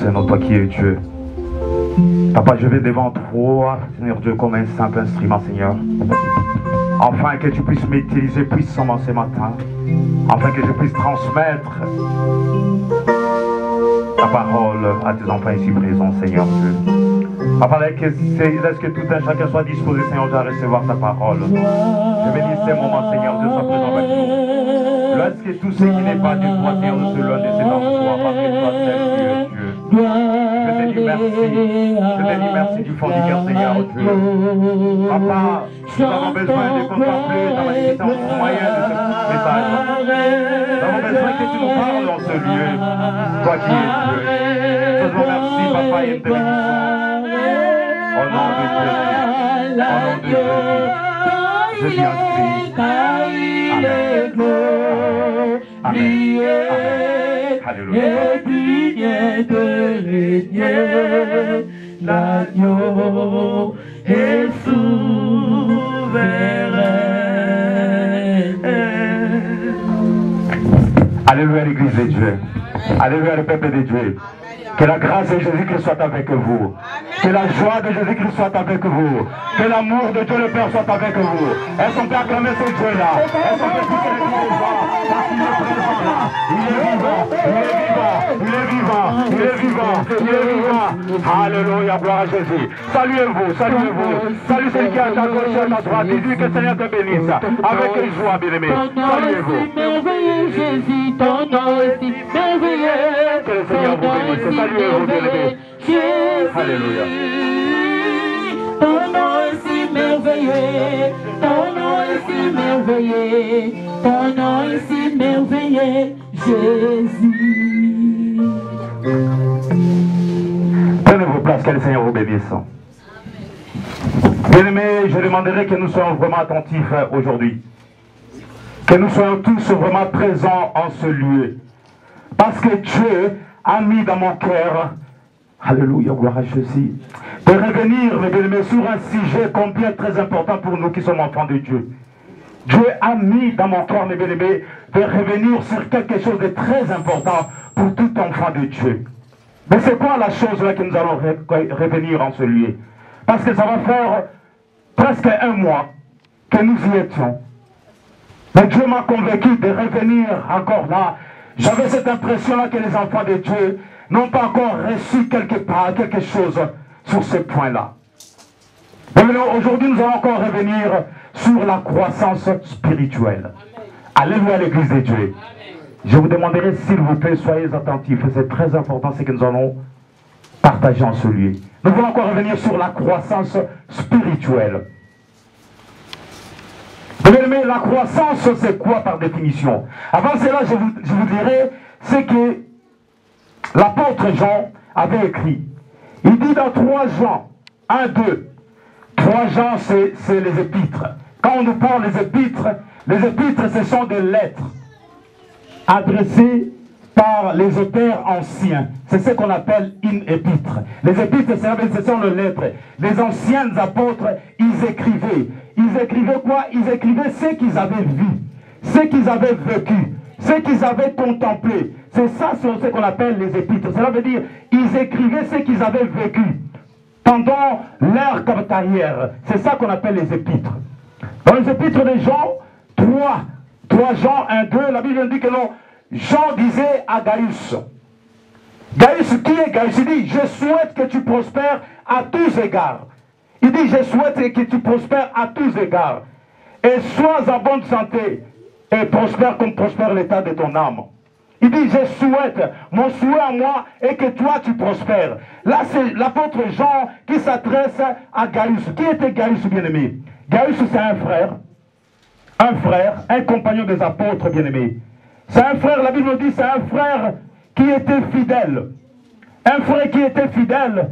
Seigneur, toi qui es Dieu. Papa, je vais devant toi, Seigneur Dieu, comme un simple instrument, Seigneur. Afin que tu puisses m'utiliser puissamment ce matin. Afin que je puisse transmettre ta parole à tes enfants ici présents, Seigneur Dieu. Papa, laisse que tout un chacun soit disposé, Seigneur Dieu, à recevoir ta parole. Je bénis ces moments, Seigneur Dieu, sois présent avec nous. Laisse que tout ce qui n'est pas de toi, Seigneur, de se loin de cet endroit, parce que toi, seul, tu es Dieu. Je te dis merci. Je te dis merci du fond du cœur, Seigneur Dieu. Papa, nous avons besoin de contempler ta magnificence au moyen de ce message. Nous avons besoin que tu nous parles dans ce lieu. Toi qui es Dieu. Je te remercie, Papa, et te bénissons. Au nom de Jésus. Au nom de Jésus. Je dis ainsi. Amen. Amen. Amen. Alléluia. L'agneau est souverain. Alléluia l'Église de Dieu. Alléluia le peuple de Dieu. Que la grâce de Jésus-Christ soit avec vous. Que la joie de Jésus-Christ soit avec vous. Que l'amour de Dieu le Père soit avec vous. Est-ce qu'on peut acclamer ce Dieu-là? Est-ce qu'on peut pousser les cris de joie? Parce qu'il est présent là. Il est vivant. Il est vivant. Il est vivant. Il est vivant. Il est vivant. Alléluia, gloire à Jésus. Saluez-vous. Saluez-vous. Salut celui qui est à ta gauche et à ta droite. Dis-lui que le Seigneur te bénisse. Avec joie, bien-aimé. Saluez-vous. Merveilleux Jésus, ton nom est si merveilleux. Que le Seigneur vous bénisse. Saluez-vous, bien-aimé. Alléluia. Ton nom est si merveilleux, ton nom est si merveilleux, ton nom est si merveilleux, Jésus. Prenez vos places, que le Seigneur vous bénisse. Bien-aimés, je demanderai que nous soyons vraiment attentifs aujourd'hui. Que nous soyons tous vraiment présents en ce lieu. Parce que Dieu a mis dans mon cœur, alléluia, gloire à Jésus, de revenir, mes bien-aimés, sur un sujet combien très important pour nous qui sommes enfants de Dieu. Dieu a mis dans mon cœur, mes bien-aimés, de revenir sur quelque chose de très important pour tout enfant de Dieu. Mais c'est quoi la chose là que nous allons revenir en ce lieu? Parce que ça va faire presque un mois que nous y étions. Mais Dieu m'a convaincu de revenir encore là. J'avais cette impression-là que les enfants de Dieu n'ont pas encore reçu quelque chose sur ce point-là. Aujourd'hui, nous allons encore revenir sur la croissance spirituelle. Alléluia l'Église de Dieu. Amen. Je vous demanderai, s'il vous plaît, soyez attentifs. C'est très important ce que nous allons partager en ce lieu. Nous allons encore revenir sur la croissance spirituelle. Mais la croissance, c'est quoi par définition? Avant cela, je vous dirai ce que l'apôtre Jean avait écrit. Il dit dans 3 Jean, 1, 2. 3 Jean, c'est les épîtres. Quand on nous parle des épîtres, les épîtres, ce sont des lettres adressées par les auteurs anciens. C'est ce qu'on appelle une épître. Les épîtres, ce sont les lettres. Les anciens apôtres, ils écrivaient. Ils écrivaient quoi? Ils écrivaient ce qu'ils avaient vu, ce qu'ils avaient vécu, ce qu'ils avaient contemplé. C'est ça ce qu'on appelle les épîtres. Cela veut dire ils écrivaient ce qu'ils avaient vécu pendant leur carrière. C'est ça qu'on appelle les épîtres. Dans les épîtres de Jean, 3 Jean 1, 2, la Bible dit que non, Jean disait à Gaius. Gaius, qui est Gaius? Il dit, je souhaite que tu prospères à tous égards. Il dit, je souhaite que tu prospères à tous égards. Et sois en bonne santé et prospère comme prospère l'état de ton âme. Il dit, je souhaite, mon souhait à moi est que toi tu prospères. Là, c'est l'apôtre Jean qui s'adresse à Gaius. Qui était Gaius, bien-aimé? Gaius, c'est un frère, un compagnon des apôtres, bien-aimé. C'est un frère, la Bible dit, c'est un frère qui était fidèle. Un frère qui était fidèle,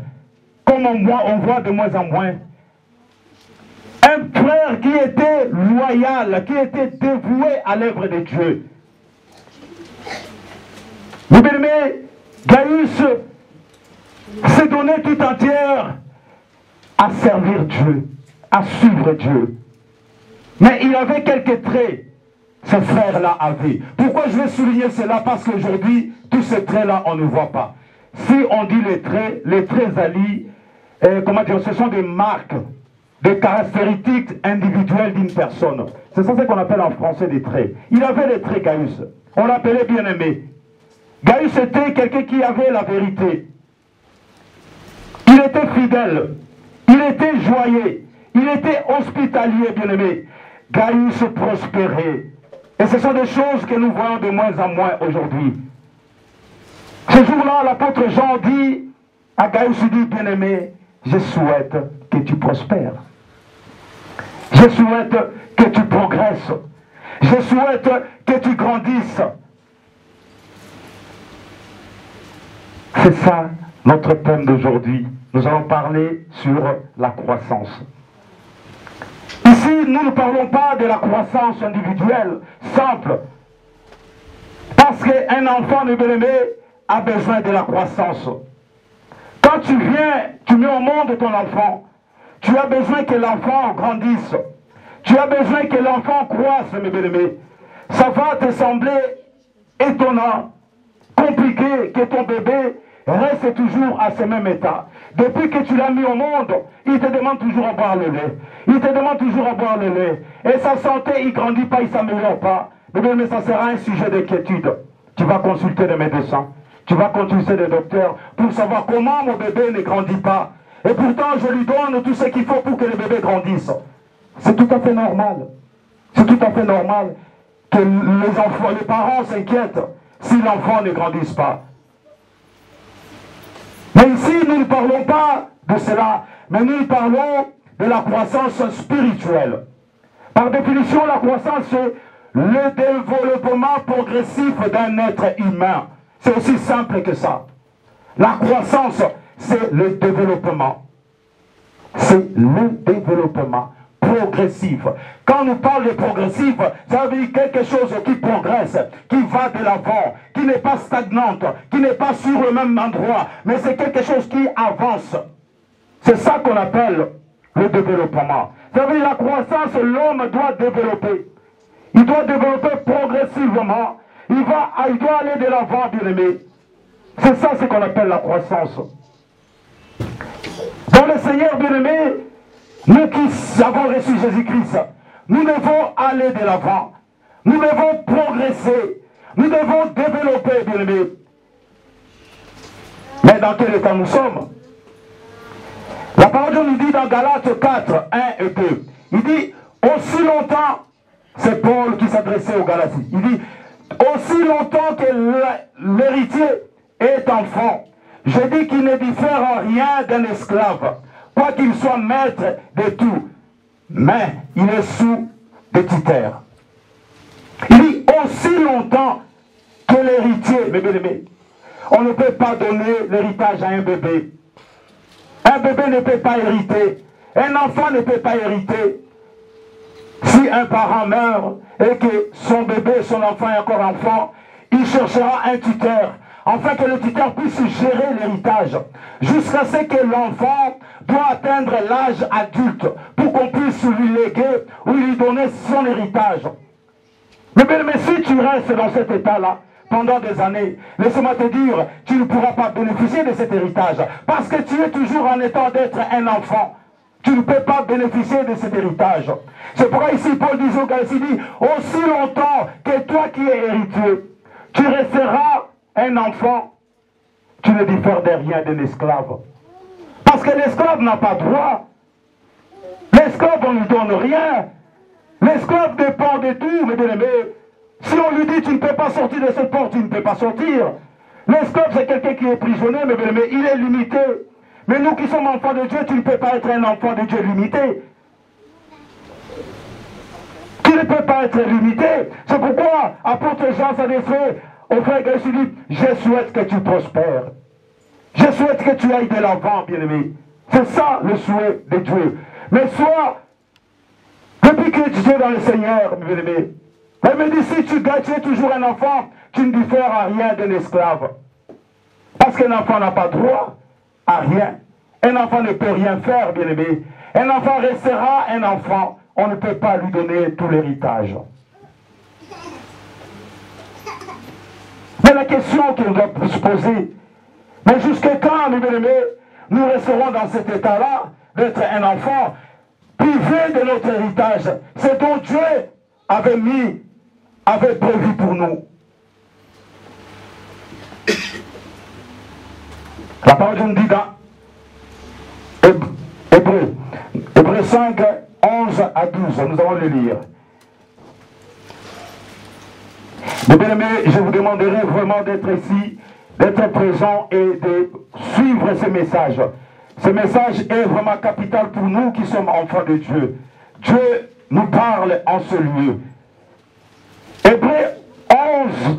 comme on voit de moins en moins. Un frère qui était loyal, qui était dévoué à l'œuvre de Dieu. Vous bien-aimés, Gaius s'est donné tout entière à servir Dieu, à suivre Dieu. Mais il avait quelques traits, ce frère-là avait. Pourquoi je vais souligner cela? Parce qu'aujourd'hui, tous ces traits-là, on ne voit pas. si on dit les traits alliés, comment dire, ce sont des marques, des caractéristiques individuelles d'une personne. C'est ça ce qu'on appelle en français des traits. Il avait des traits, Gaius. On l'appelait bien-aimé. Gaius était quelqu'un qui avait la vérité. Il était fidèle. Il était joyeux. Il était hospitalier, bien-aimé. Gaius prospérait. Et ce sont des choses que nous voyons de moins en moins aujourd'hui. Ce jour-là, l'apôtre Jean dit à Gaius, il dit, bien-aimé, je souhaite que tu prospères. Je souhaite que tu progresses. Je souhaite que tu grandisses. C'est ça notre thème d'aujourd'hui. Nous allons parler sur la croissance. Ici, nous ne parlons pas de la croissance individuelle, simple. Parce qu'un enfant de bien-aimé a besoin de la croissance. Quand tu viens, tu mets au monde ton enfant, tu as besoin que l'enfant grandisse. Tu as besoin que l'enfant croisse, mes bien-aimés. Ça va te sembler étonnant, compliqué, que ton bébé reste toujours à ce même état. Depuis que tu l'as mis au monde, il te demande toujours à boire le lait. Il te demande toujours à boire le lait. Et sa santé, il ne grandit pas, il ne s'améliore pas. Mais ça sera un sujet d'inquiétude. Tu vas consulter des médecins. Tu vas consulter des docteurs pour savoir comment mon bébé ne grandit pas. Et pourtant, je lui donne tout ce qu'il faut pour que le bébé grandisse. C'est tout à fait normal. C'est tout à fait normal que les enfants, les parents s'inquiètent si l'enfant ne grandisse pas. Mais ici, nous ne parlons pas de cela, mais nous parlons de la croissance spirituelle. Par définition, la croissance, c'est le développement progressif d'un être humain. C'est aussi simple que ça. La croissance, c'est le développement. C'est le développement progressif. Quand on nous parle de progressif, ça veut dire quelque chose qui progresse, qui va de l'avant, qui n'est pas stagnante, qui n'est pas sur le même endroit, mais c'est quelque chose qui avance. C'est ça qu'on appelle le développement. Ça veut dire la croissance, l'homme doit développer. Il doit développer progressivement. Il doit aller de l'avant, bien-aimé. C'est ça ce qu'on appelle la croissance. Dans le Seigneur, bien-aimé, nous qui avons reçu Jésus-Christ, nous devons aller de l'avant. Nous devons progresser. Nous devons développer, bien-aimé. Mais dans quel état nous sommes? La parole nous dit dans Galates 4, 1 et 2, il dit, aussi longtemps, c'est Paul qui s'adressait aux Galaties, il dit, aussi longtemps que l'héritier est enfant, je dis qu'il ne diffère en rien d'un esclave, quoiqu'il soit maître de tout, mais il est sous des tuteurs. Il dit, aussi longtemps que l'héritier, mes bien-aimés, on ne peut pas donner l'héritage à un bébé. Un bébé ne peut pas hériter. Un enfant ne peut pas hériter. Si un parent meurt et que son bébé, son enfant est encore enfant, il cherchera un tuteur, afin que le tuteur puisse gérer l'héritage, jusqu'à ce que l'enfant doit atteindre l'âge adulte, pour qu'on puisse lui léguer ou lui donner son héritage. Mais si tu restes dans cet état-là, pendant des années, laisse-moi te dire, tu ne pourras pas bénéficier de cet héritage, parce que tu es toujours en état d'être un enfant. Tu ne peux pas bénéficier de cet héritage. C'est pourquoi ici Paul dit aux Galates, dit, aussi longtemps que toi qui es héritier, tu resteras un enfant, tu ne diffères de rien d'un esclave. Parce que l'esclave n'a pas droit. L'esclave, on ne lui donne rien. L'esclave dépend de tout, mes bien-aimés. Si on lui dit, tu ne peux pas sortir de cette porte, tu ne peux pas sortir. L'esclave, c'est quelqu'un qui est prisonnier, mes bien-aimés. Il est limité. Mais nous qui sommes enfants de Dieu, tu ne peux pas être un enfant de Dieu limité. Tu ne peux pas être limité. C'est pourquoi, apôtre Jean s'adressait au frère Gaius, il dit, je souhaite que tu prospères. Je souhaite que tu ailles de l'avant, bien-aimé. C'est ça le souhait de Dieu. Mais soit, depuis que tu es dans le Seigneur, bien-aimé, elle me dit, si tu es toujours un enfant, tu ne diffères à rien d'un esclave. Parce qu'un enfant n'a pas droit à rien. Un enfant ne peut rien faire, bien-aimé. Un enfant restera un enfant. On ne peut pas lui donner tout l'héritage. Mais la question qu'on doit se poser, Mais jusqu'à quand, mes bien-aimés, nous resterons dans cet état-là, d'être un enfant privé de notre héritage, c'est dont Dieu avait prévu pour nous. La parole nous dit dans Hébreux 5, 11 à 12, nous allons le lire. Mes bien-aimés, je vous demanderai vraiment d'être ici, d'être présent et de suivre ce message. Ce message est vraiment capital pour nous qui sommes enfants de Dieu. Dieu nous parle en ce lieu. Hébreux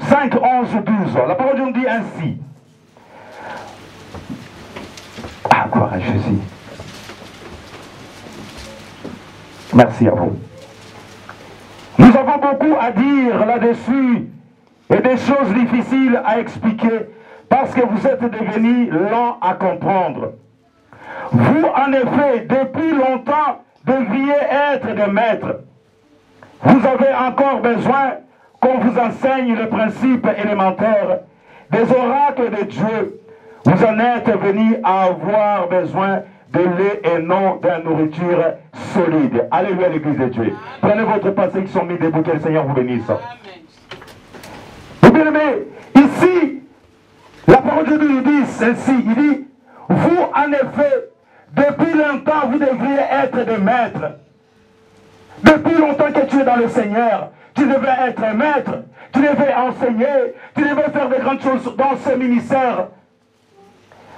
5, 11, 12. La parole nous dit ainsi. Ah, gloire à Jésus. Merci à vous. Nous avons beaucoup à dire là-dessus et des choses difficiles à expliquer parce que vous êtes devenus lents à comprendre. Vous, en effet, depuis longtemps, devriez être des maîtres. Vous avez encore besoin qu'on vous enseigne les principes élémentaires des oracles de Dieu. Vous en êtes venus à avoir besoin de lait et non de nourriture solide. Alléluia, l'Église de Dieu. Prenez votre passé qui sont mis debout, que le Seigneur vous bénisse. Et bien aimé, ici, la parole de Dieu nous dit ceci, il dit, vous en effet, depuis longtemps, vous devriez être des maîtres. Depuis longtemps que tu es dans le Seigneur, tu devais être un maître, tu devais enseigner, tu devais faire de grandes choses dans ce ministère.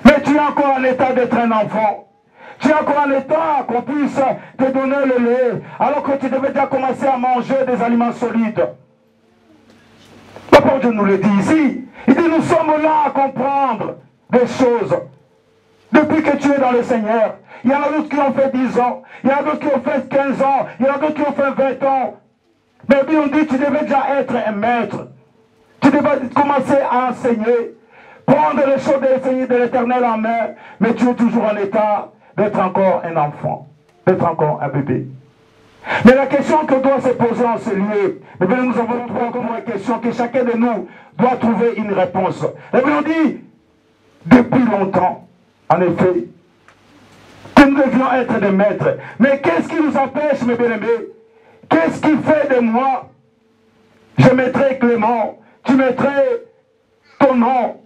Mais tu es encore en état d'être un enfant. Tu es encore en état qu'on puisse te donner le lait, alors que tu devais déjà commencer à manger des aliments solides. La parole de Dieu nous le dit ici. Il dit, nous sommes là à comprendre des choses. Depuis que tu es dans le Seigneur, il y en a d'autres qui ont fait 10 ans, il y en a d'autres qui ont fait 15 ans, il y en a d'autres qui ont fait 20 ans. Mais bien on dit, tu devais déjà être un maître. Tu devais commencer à enseigner, prendre les choses de l'Éternel en main, mais tu es toujours en état d'être encore un enfant, d'être encore un bébé. Mais la question que doit se poser en ce lieu, eh bien, nous avons trois comme questions que chacun de nous doit trouver une réponse. Et bien on dit, depuis longtemps, en effet, que nous devions être des maîtres. Mais qu'est-ce qui nous empêche, mes bien-aimés? Qu'est-ce qui fait de moi? Je mettrai Clément, tu mettrais ton nom,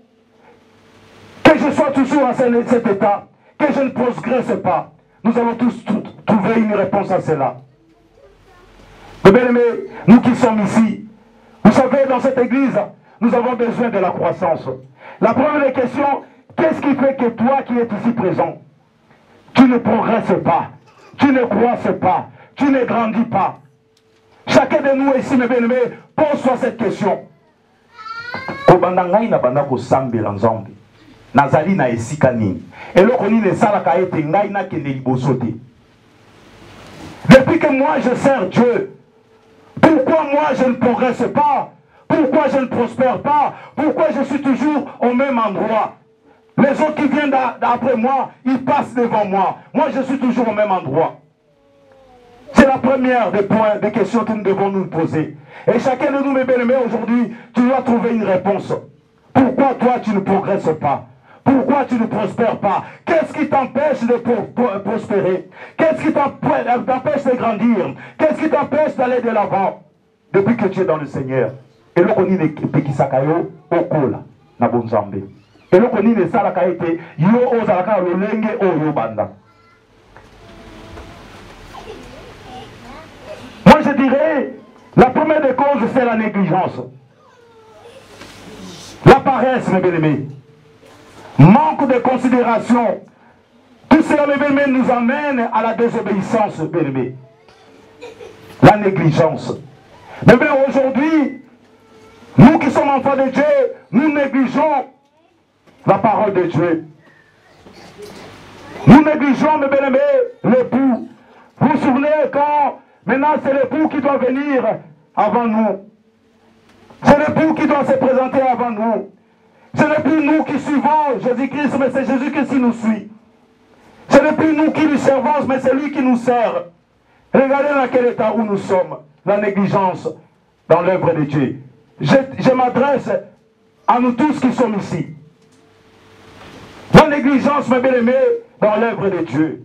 que je sois toujours à cet état, que je ne progresse pas. Nous allons tous trouver une réponse à cela. Mes bien-aimés, nous qui sommes ici, vous savez, dans cette église, nous avons besoin de la croissance. La première des questions, qu'est-ce qui fait que toi qui es ici présent, tu ne progresses pas, tu ne croisses pas, tu ne grandis pas? Chacun de nous ici, mes bien-aimés, pose-toi cette question. Nazali na esika nini eloko nini esalaka ete ngai nakende liboso te. Depuis que moi je sers Dieu, pourquoi moi je ne progresse pas? Pourquoi je ne prospère pas? Pourquoi je suis toujours au même endroit? Les autres qui viennent après moi, ils passent devant moi. Moi je suis toujours au même endroit. C'est la première des points, des questions que nous devons nous poser. Et chacun de nous, mes bien-aimés, aujourd'hui, tu dois trouver une réponse. Pourquoi toi tu ne progresses pas? Pourquoi tu ne prospères pas? Qu'est-ce qui t'empêche de prospérer? Qu'est-ce qui t'empêche de grandir? Qu'est-ce qui t'empêche d'aller de l'avant? Depuis que tu es dans le Seigneur. Et le koni ne pekisakayo okola na bonzambe. Et le koni ne salaka ete yo ozalaka lolenge oyo banda. Moi je dirais, la première des causes c'est la négligence. La paresse, mes bien-aimés. Manque de considération. Tout cela, mes bien-aimés, nous amène à la désobéissance, bien-aimés. La négligence. Mais bien aujourd'hui, nous qui sommes enfants de Dieu, nous négligeons la parole de Dieu. Nous négligeons, mes bien-aimés, l'époux. Vous vous souvenez quand maintenant c'est l'époux qui doit venir avant nous. C'est l'époux qui doit se présenter avant nous. Ce n'est plus nous qui suivons Jésus-Christ, mais c'est Jésus-Christ qui nous suit. Ce n'est plus nous qui lui servons, mais c'est lui qui nous sert. Regardez dans quel état où nous sommes. La négligence dans l'œuvre de Dieu. Je m'adresse à nous tous qui sommes ici. La négligence, mes bien-aimés, dans l'œuvre de Dieu.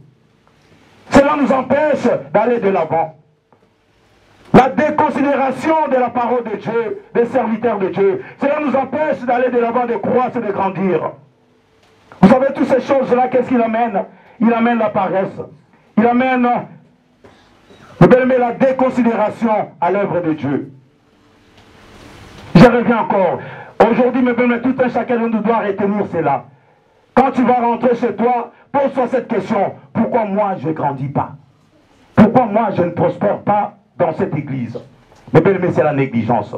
Cela nous empêche d'aller de l'avant. La déconsidération de la parole de Dieu, des serviteurs de Dieu, cela nous empêche d'aller de l'avant, de croître et de grandir. Vous savez, toutes ces choses-là, qu'est-ce qu'il amène? Il amène la paresse. Il amène, mes bien-aimés, la déconsidération à l'œuvre de Dieu. Je reviens encore. Aujourd'hui, mes bien-aimés, tout un chacun de nous doit retenir cela. Quand tu vas rentrer chez toi, pose-toi cette question. Pourquoi moi, je ne grandis pas? Pourquoi moi, je ne prospère pas dans cette église? Mes bien-aimés, c'est la négligence.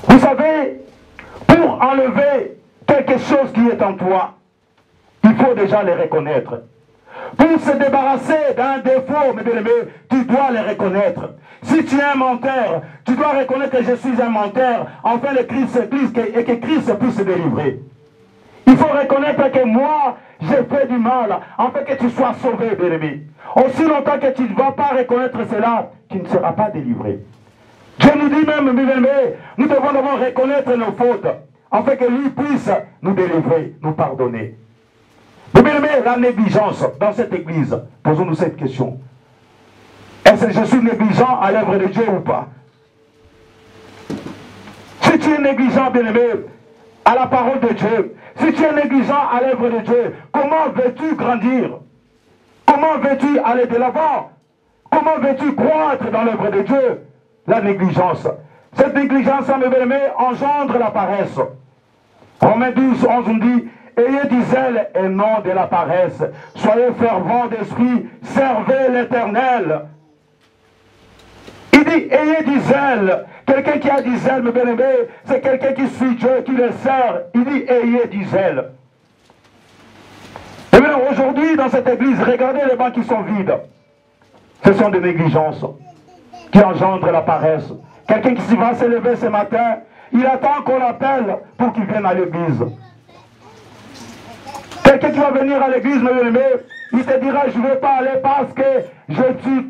Vous savez, pour enlever quelque chose qui est en toi, il faut déjà les reconnaître. Pour se débarrasser d'un défaut, mes bien-aimés, tu dois les reconnaître. Si tu es un menteur, tu dois reconnaître que je suis un menteur, afin que Christ puisse se délivrer. Il faut reconnaître que moi, j'ai fait du mal, afin que tu sois sauvé, bien-aimé. Aussi longtemps que tu ne vas pas reconnaître cela, tu ne seras pas délivré. Dieu nous dit même, bien-aimé, nous devons d'abord reconnaître nos fautes, afin que lui puisse nous délivrer, nous pardonner. Bien-aimé, la négligence dans cette église, posons-nous cette question. Est-ce que je suis négligent à l'œuvre de Dieu ou pas? Si tu es négligent, bien-aimé, à la parole de Dieu, si tu es négligent à l'œuvre de Dieu, comment veux-tu grandir? Comment veux-tu aller de l'avant? Comment veux-tu croître dans l'œuvre de Dieu? La négligence. Cette négligence, mes bien-aimés, engendre la paresse. Romains 12, 11, on dit: ayez du zèle et non de la paresse. Soyez fervents d'esprit, servez l'Éternel. Il dit, ayez du zèle. Quelqu'un qui a du zèle, mes bien-aimés, c'est quelqu'un qui suit Dieu, qui le sert. Il dit, ayez du zèle. Et bien aujourd'hui, dans cette église, regardez les bancs qui sont vides. Ce sont des négligences qui engendrent la paresse. Quelqu'un qui va se lever ce matin, il attend qu'on l'appelle pour qu'il vienne à l'église. Quelqu'un qui va venir à l'église, mes bien-aimés, il te dira, je ne vais pas aller parce que je suis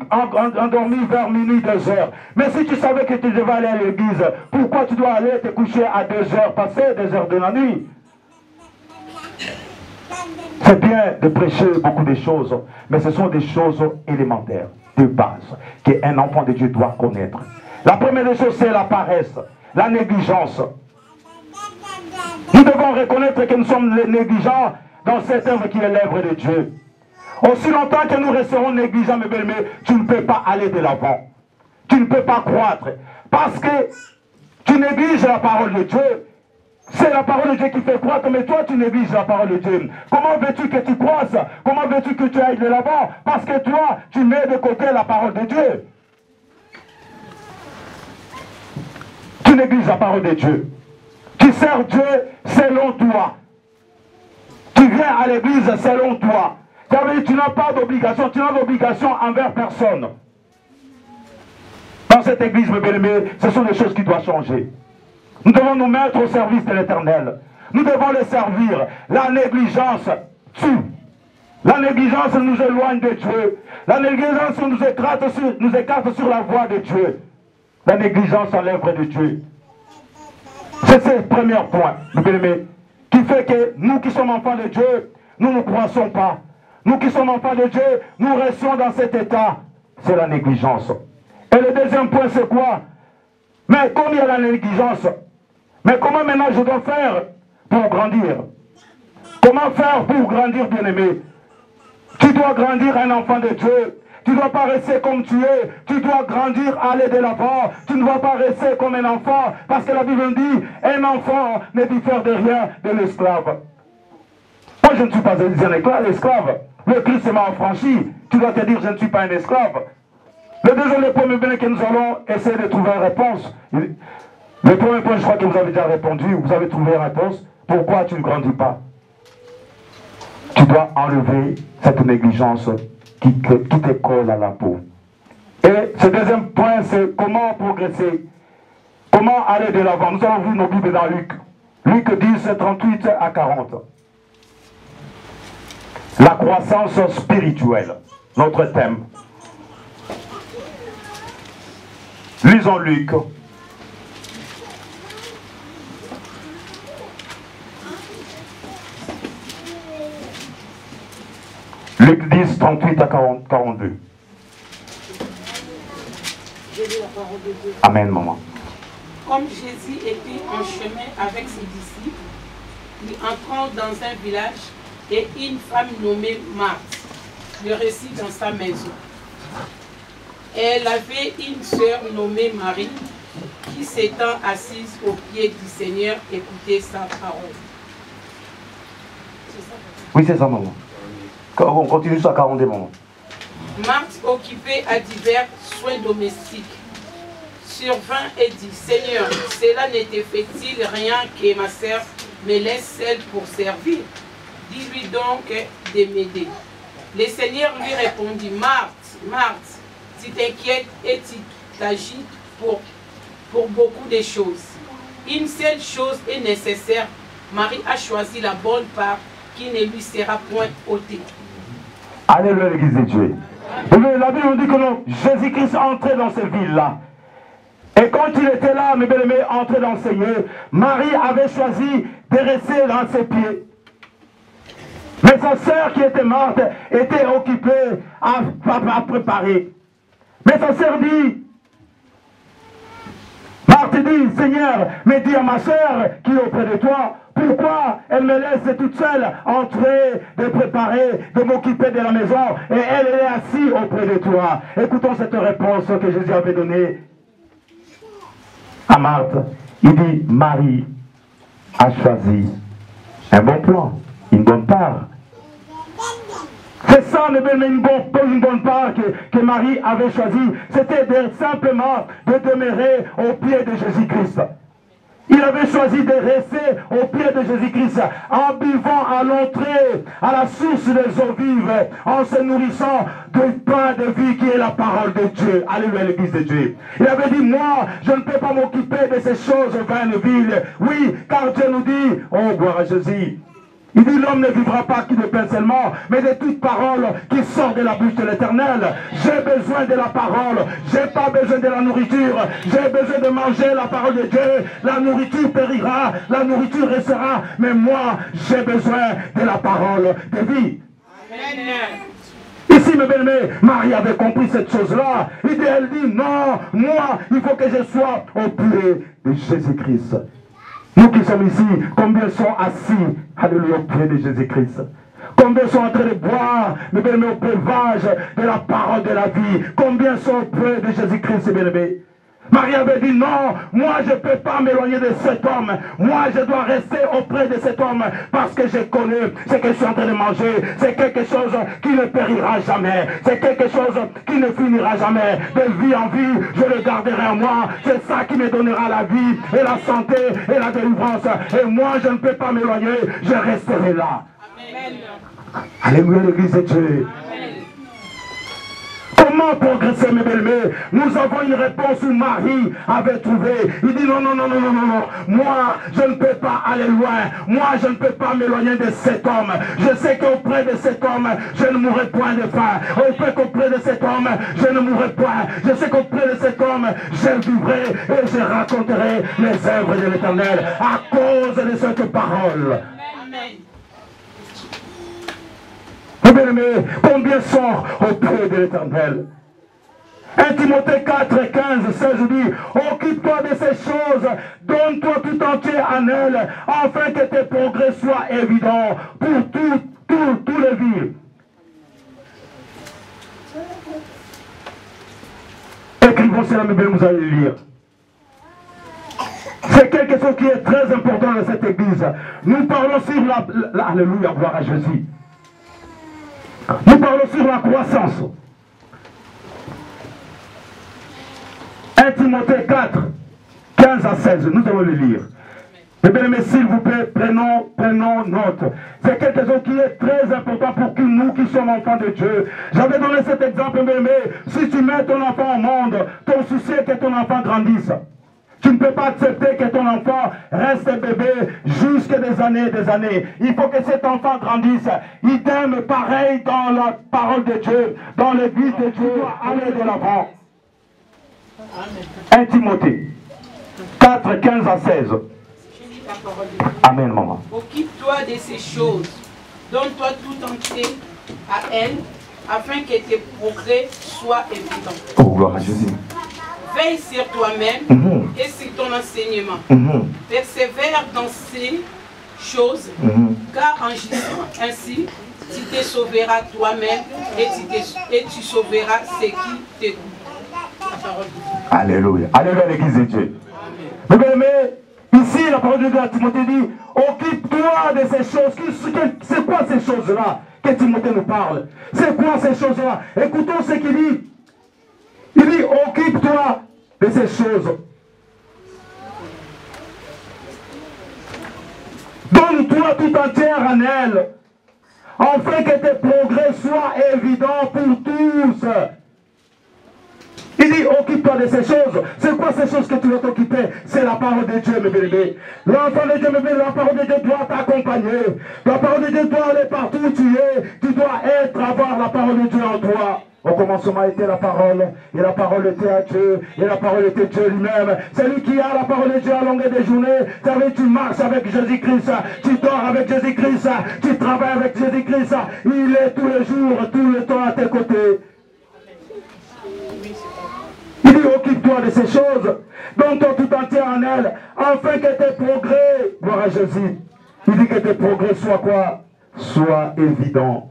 endormi vers minuit, 2 heures. Mais si tu savais que tu devais aller à l'église, pourquoi tu dois aller te coucher à 2 heures, passer 2 heures de la nuit? C'est bien de prêcher beaucoup de choses, mais ce sont des choses élémentaires, de base, qu'un enfant de Dieu doit connaître. La première des choses, c'est la paresse, la négligence. Nous devons reconnaître que nous sommes négligents dans cette œuvre qui est l'œuvre de Dieu. Aussi longtemps que nous resterons négligents, mes bien-aimés, tu ne peux pas aller de l'avant. Tu ne peux pas croître. Parce que tu négliges la parole de Dieu. C'est la parole de Dieu qui fait croître, mais toi tu négliges la parole de Dieu. Comment veux-tu que tu croisses? Comment veux-tu que tu ailles de l'avant? Parce que toi, tu mets de côté la parole de Dieu. Tu négliges la parole de Dieu. Tu sers Dieu selon toi. Tu viens à l'église selon toi. Ça veut dire que tu n'as pas d'obligation, tu n'as d'obligation envers personne. Dans cette église, mes bien-aimés, ce sont des choses qui doivent changer. Nous devons nous mettre au service de l'Éternel. Nous devons le servir. La négligence tue. La négligence nous éloigne de Dieu. La négligence nous écarte sur la voie de Dieu. La négligence à l'œuvre de Dieu. C'est ce premier point, mes bien-aimés, qui fait que nous qui sommes enfants de Dieu, nous ne croissons pas. Nous qui sommes enfants de Dieu, nous restons dans cet état. C'est la négligence. Et le deuxième point, c'est quoi? Mais comme il y a la négligence, mais comment maintenant je dois faire pour grandir? Comment faire pour grandir, bien-aimé? Tu dois grandir un enfant de Dieu. Tu ne dois pas rester comme tu es. Tu dois grandir, aller de l'avant. Tu ne dois pas rester comme un enfant. Parce que la Bible dit, un enfant ne diffère de rien de l'esclave. Moi, je ne suis pas un esclave. Le Christ m'a affranchi. Tu dois te dire, je ne suis pas un esclave. Le deuxième point, bien que nous allons essayer de trouver une réponse. Le premier point, je crois que vous avez déjà répondu. Vous avez trouvé une réponse. Pourquoi tu ne grandis pas? Tu dois enlever cette négligence qui te colle à la peau. Et ce deuxième point, c'est comment progresser. Comment aller de l'avant. Nous avons vu nos Bibles dans Luc. Luc 10, 38 à 40. La croissance spirituelle, notre thème. Lisons Luc. Luc 10, 38 à 42. Amen, maman. Comme Jésus était en chemin avec ses disciples, il entrant dans un village et une femme nommée Marthe le reçut dans sa maison. Elle avait une sœur nommée Marie qui s'étant assise aux pieds du Seigneur écoutait sa parole. Oui, c'est ça, maman. On continue sur 42, maman. Marthe, occupée à divers soins domestiques, survint et dit, Seigneur, cela ne te fait-il rien que ma sœur me laisse seule pour servir? Dis-lui donc de m'aider. Le Seigneur lui répondit, Marthe, Marthe, tu t'inquiètes et tu t'agites pour beaucoup de choses. Une seule chose est nécessaire. Marie a choisi la bonne part qui ne lui sera point ôtée. Alléluia, l'église de Dieu. La Bible nous dit que non, Jésus-Christ entrait dans cette ville-là. Et quand il était là, mes bien-aimés, entré dans ce lieu, Marie avait choisi de rester dans ses pieds. Mais sa sœur qui était morte était occupée à préparer. Mais sa sœur dit, Marthe dit, Seigneur, mais dis à ma sœur qui est auprès de toi, pourquoi elle me laisse toute seule entrer, de préparer, de m'occuper de la maison, et elle est assise auprès de toi. Écoutons cette réponse que Jésus avait donnée à Marthe. Il dit, Marie a choisi un bon plan, une bonne part. C'est ça, une bonne part que Marie avait choisi. C'était simplement de demeurer au pied de Jésus-Christ. Il avait choisi de rester au pied de Jésus-Christ en buvant à l'entrée, à la source des eaux vives, en se nourrissant du pain de vie qui est la parole de Dieu. Alléluia, l'église de Dieu. Il avait dit, moi, je ne peux pas m'occuper de ces choses vaines viles. Oui, car Dieu nous dit, oh, gloire à Jésus. Il dit, l'homme ne vivra pas qui de pain seulement, mais de toute parole qui sort de la bouche de l'Éternel. J'ai besoin de la parole, j'ai pas besoin de la nourriture, j'ai besoin de manger la parole de Dieu. La nourriture périra, la nourriture restera, mais moi, j'ai besoin de la parole de vie. Amen. Ici, mes bien-aimés, Marie avait compris cette chose-là. Elle dit, non, moi, il faut que je sois au pied de Jésus-Christ. Nous qui sommes ici, combien sont assis, alléluia, au pied de Jésus-Christ? Combien sont en train de boire, mes bien-aimés, au breuvage de la parole de la vie? Combien sont au pied de Jésus-Christ, mes bien-aimés? Marie avait dit, non, moi je ne peux pas m'éloigner de cet homme. Moi je dois rester auprès de cet homme parce que je connais ce que je suis en train de manger. C'est quelque chose qui ne périra jamais. C'est quelque chose qui ne finira jamais. De vie en vie, je le garderai en moi. C'est ça qui me donnera la vie et la santé et la délivrance. Et moi je ne peux pas m'éloigner, je resterai là. Amen. Alléluia, l'église de Dieu. Comment progresser, mes belles-mères? Nous avons une réponse où Marie avait trouvé. Il dit non, non, non, non, non, non, non. Moi, je ne peux pas aller loin. Moi, je ne peux pas m'éloigner de cet homme. Je sais qu'auprès de cet homme, je ne mourrai point de faim. Auprès de cet homme, je ne mourrai point. Je sais qu'auprès de cet homme, je vivrai et je raconterai les œuvres de l'Éternel à cause de cette parole. Amen. Bien-aimés, combien sont au pied de l'Éternel? 1 Timothée 4, 15, 16 dit, occupe-toi de ces choses, donne-toi tout entier en elles, afin que tes progrès soient évidents pour tous les vies. Écrivons cela, mes bien, vous allez lire. C'est quelque chose qui est très important dans cette église. Nous parlons sur alléluia, gloire à Jésus. Nous parlons sur la croissance. 1 Timothée 4, 15 à 16, nous allons le lire. Mais bien aimés, s'il vous plaît, prenons note. C'est quelque chose qui est très important pour nous qui sommes enfants de Dieu. J'avais donné cet exemple, bien aimé. Si tu mets ton enfant au monde, ton souci est que ton enfant grandisse. Tu ne peux pas accepter que ton enfant reste bébé jusqu'à des années et des années. Il faut que cet enfant grandisse. Il t'aime pareil dans la parole de Dieu, dans le but de Dieu. Tu dois aller de l'avant. 1 Timothée 4, 15 à 16. Amen, maman. Occupe-toi de ces choses. Donne-toi tout entier à elle, afin que tes progrès soient évidents. Oh, gloire à Jésus. Veille sur toi-même et sur ton enseignement. Persévère dans ces choses, car en gisant ainsi, tu te sauveras toi-même et tu sauveras ceux qui t'écoutent. La parole de Dieu. Alléluia. Alléluia, l'église de Dieu. Mais ici, la parole de Dieu à Timothée dit, occupe-toi de ces choses. C'est quoi ces choses-là que Timothée nous parle? C'est quoi ces choses-là? Écoutons ce qu'il dit. Il dit, occupe-toi de ces choses. Donne-toi tout entière en elle, afin que tes progrès soient évidents pour tous. Il dit, occupe-toi de ces choses. C'est quoi ces choses que tu dois t'occuper? C'est la parole de Dieu, mes bien-aimés. L'enfant de Dieu, mes bien-aimés, la parole de Dieu doit t'accompagner. La parole de Dieu doit aller partout où tu es. Tu dois avoir la parole de Dieu en toi. Au commencement était la parole, et la parole était à Dieu, et la parole était Dieu lui-même. Celui qui a la parole de Dieu à longueur des journées, ça veut dire tu marches avec Jésus-Christ, tu dors avec Jésus-Christ, tu travailles avec Jésus-Christ. Il est tous les jours, tout le temps à tes côtés. Il dit, occupe-toi de ces choses, donne-toi tout entier en elle, afin que tes progrès, gloire à Jésus, il dit que tes progrès soient quoi? Soient évidents.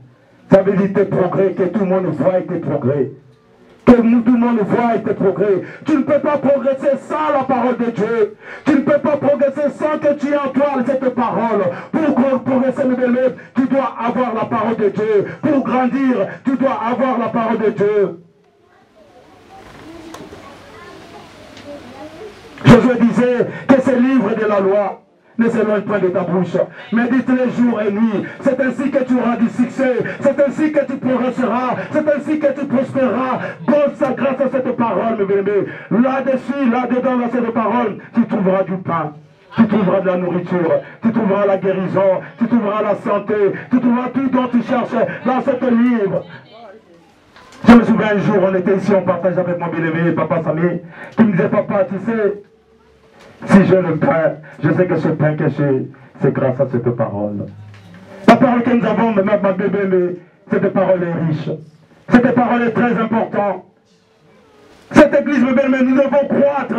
Ça veut dire tes progrès, que tout le monde voit tes progrès. Que tout le monde voit tes progrès. Tu ne peux pas progresser sans la parole de Dieu. Tu ne peux pas progresser sans que tu aies en toi cette parole. Pour progresser, mes bien-aimés, tu dois avoir la parole de Dieu. Pour grandir, tu dois avoir la parole de Dieu. Josué disait que ces livres de la loi ne s'éloignent pas de ta bouche, mais dites les jours et nuits. C'est ainsi que tu auras du succès, c'est ainsi que tu progresseras, c'est ainsi que tu prospéreras. Donne sa grâce à cette parole, mes bien-aimés. Là-dessus, là-dedans, dans cette parole, tu trouveras du pain. Tu trouveras de la nourriture, tu trouveras la guérison, tu trouveras la santé, tu trouveras tout dont tu cherches dans ce livre. Je me souviens un jour, on était ici, on partageait avec mon bien-aimé, papa Samy, qui me disait, papa, tu sais, si j'ai le pain, je sais que ce pain que j'ai, c'est grâce à cette parole. La parole que nous avons, ma bébé, cette parole est riche. Cette parole est très importante. Cette église, mes bébés, nous devons croître.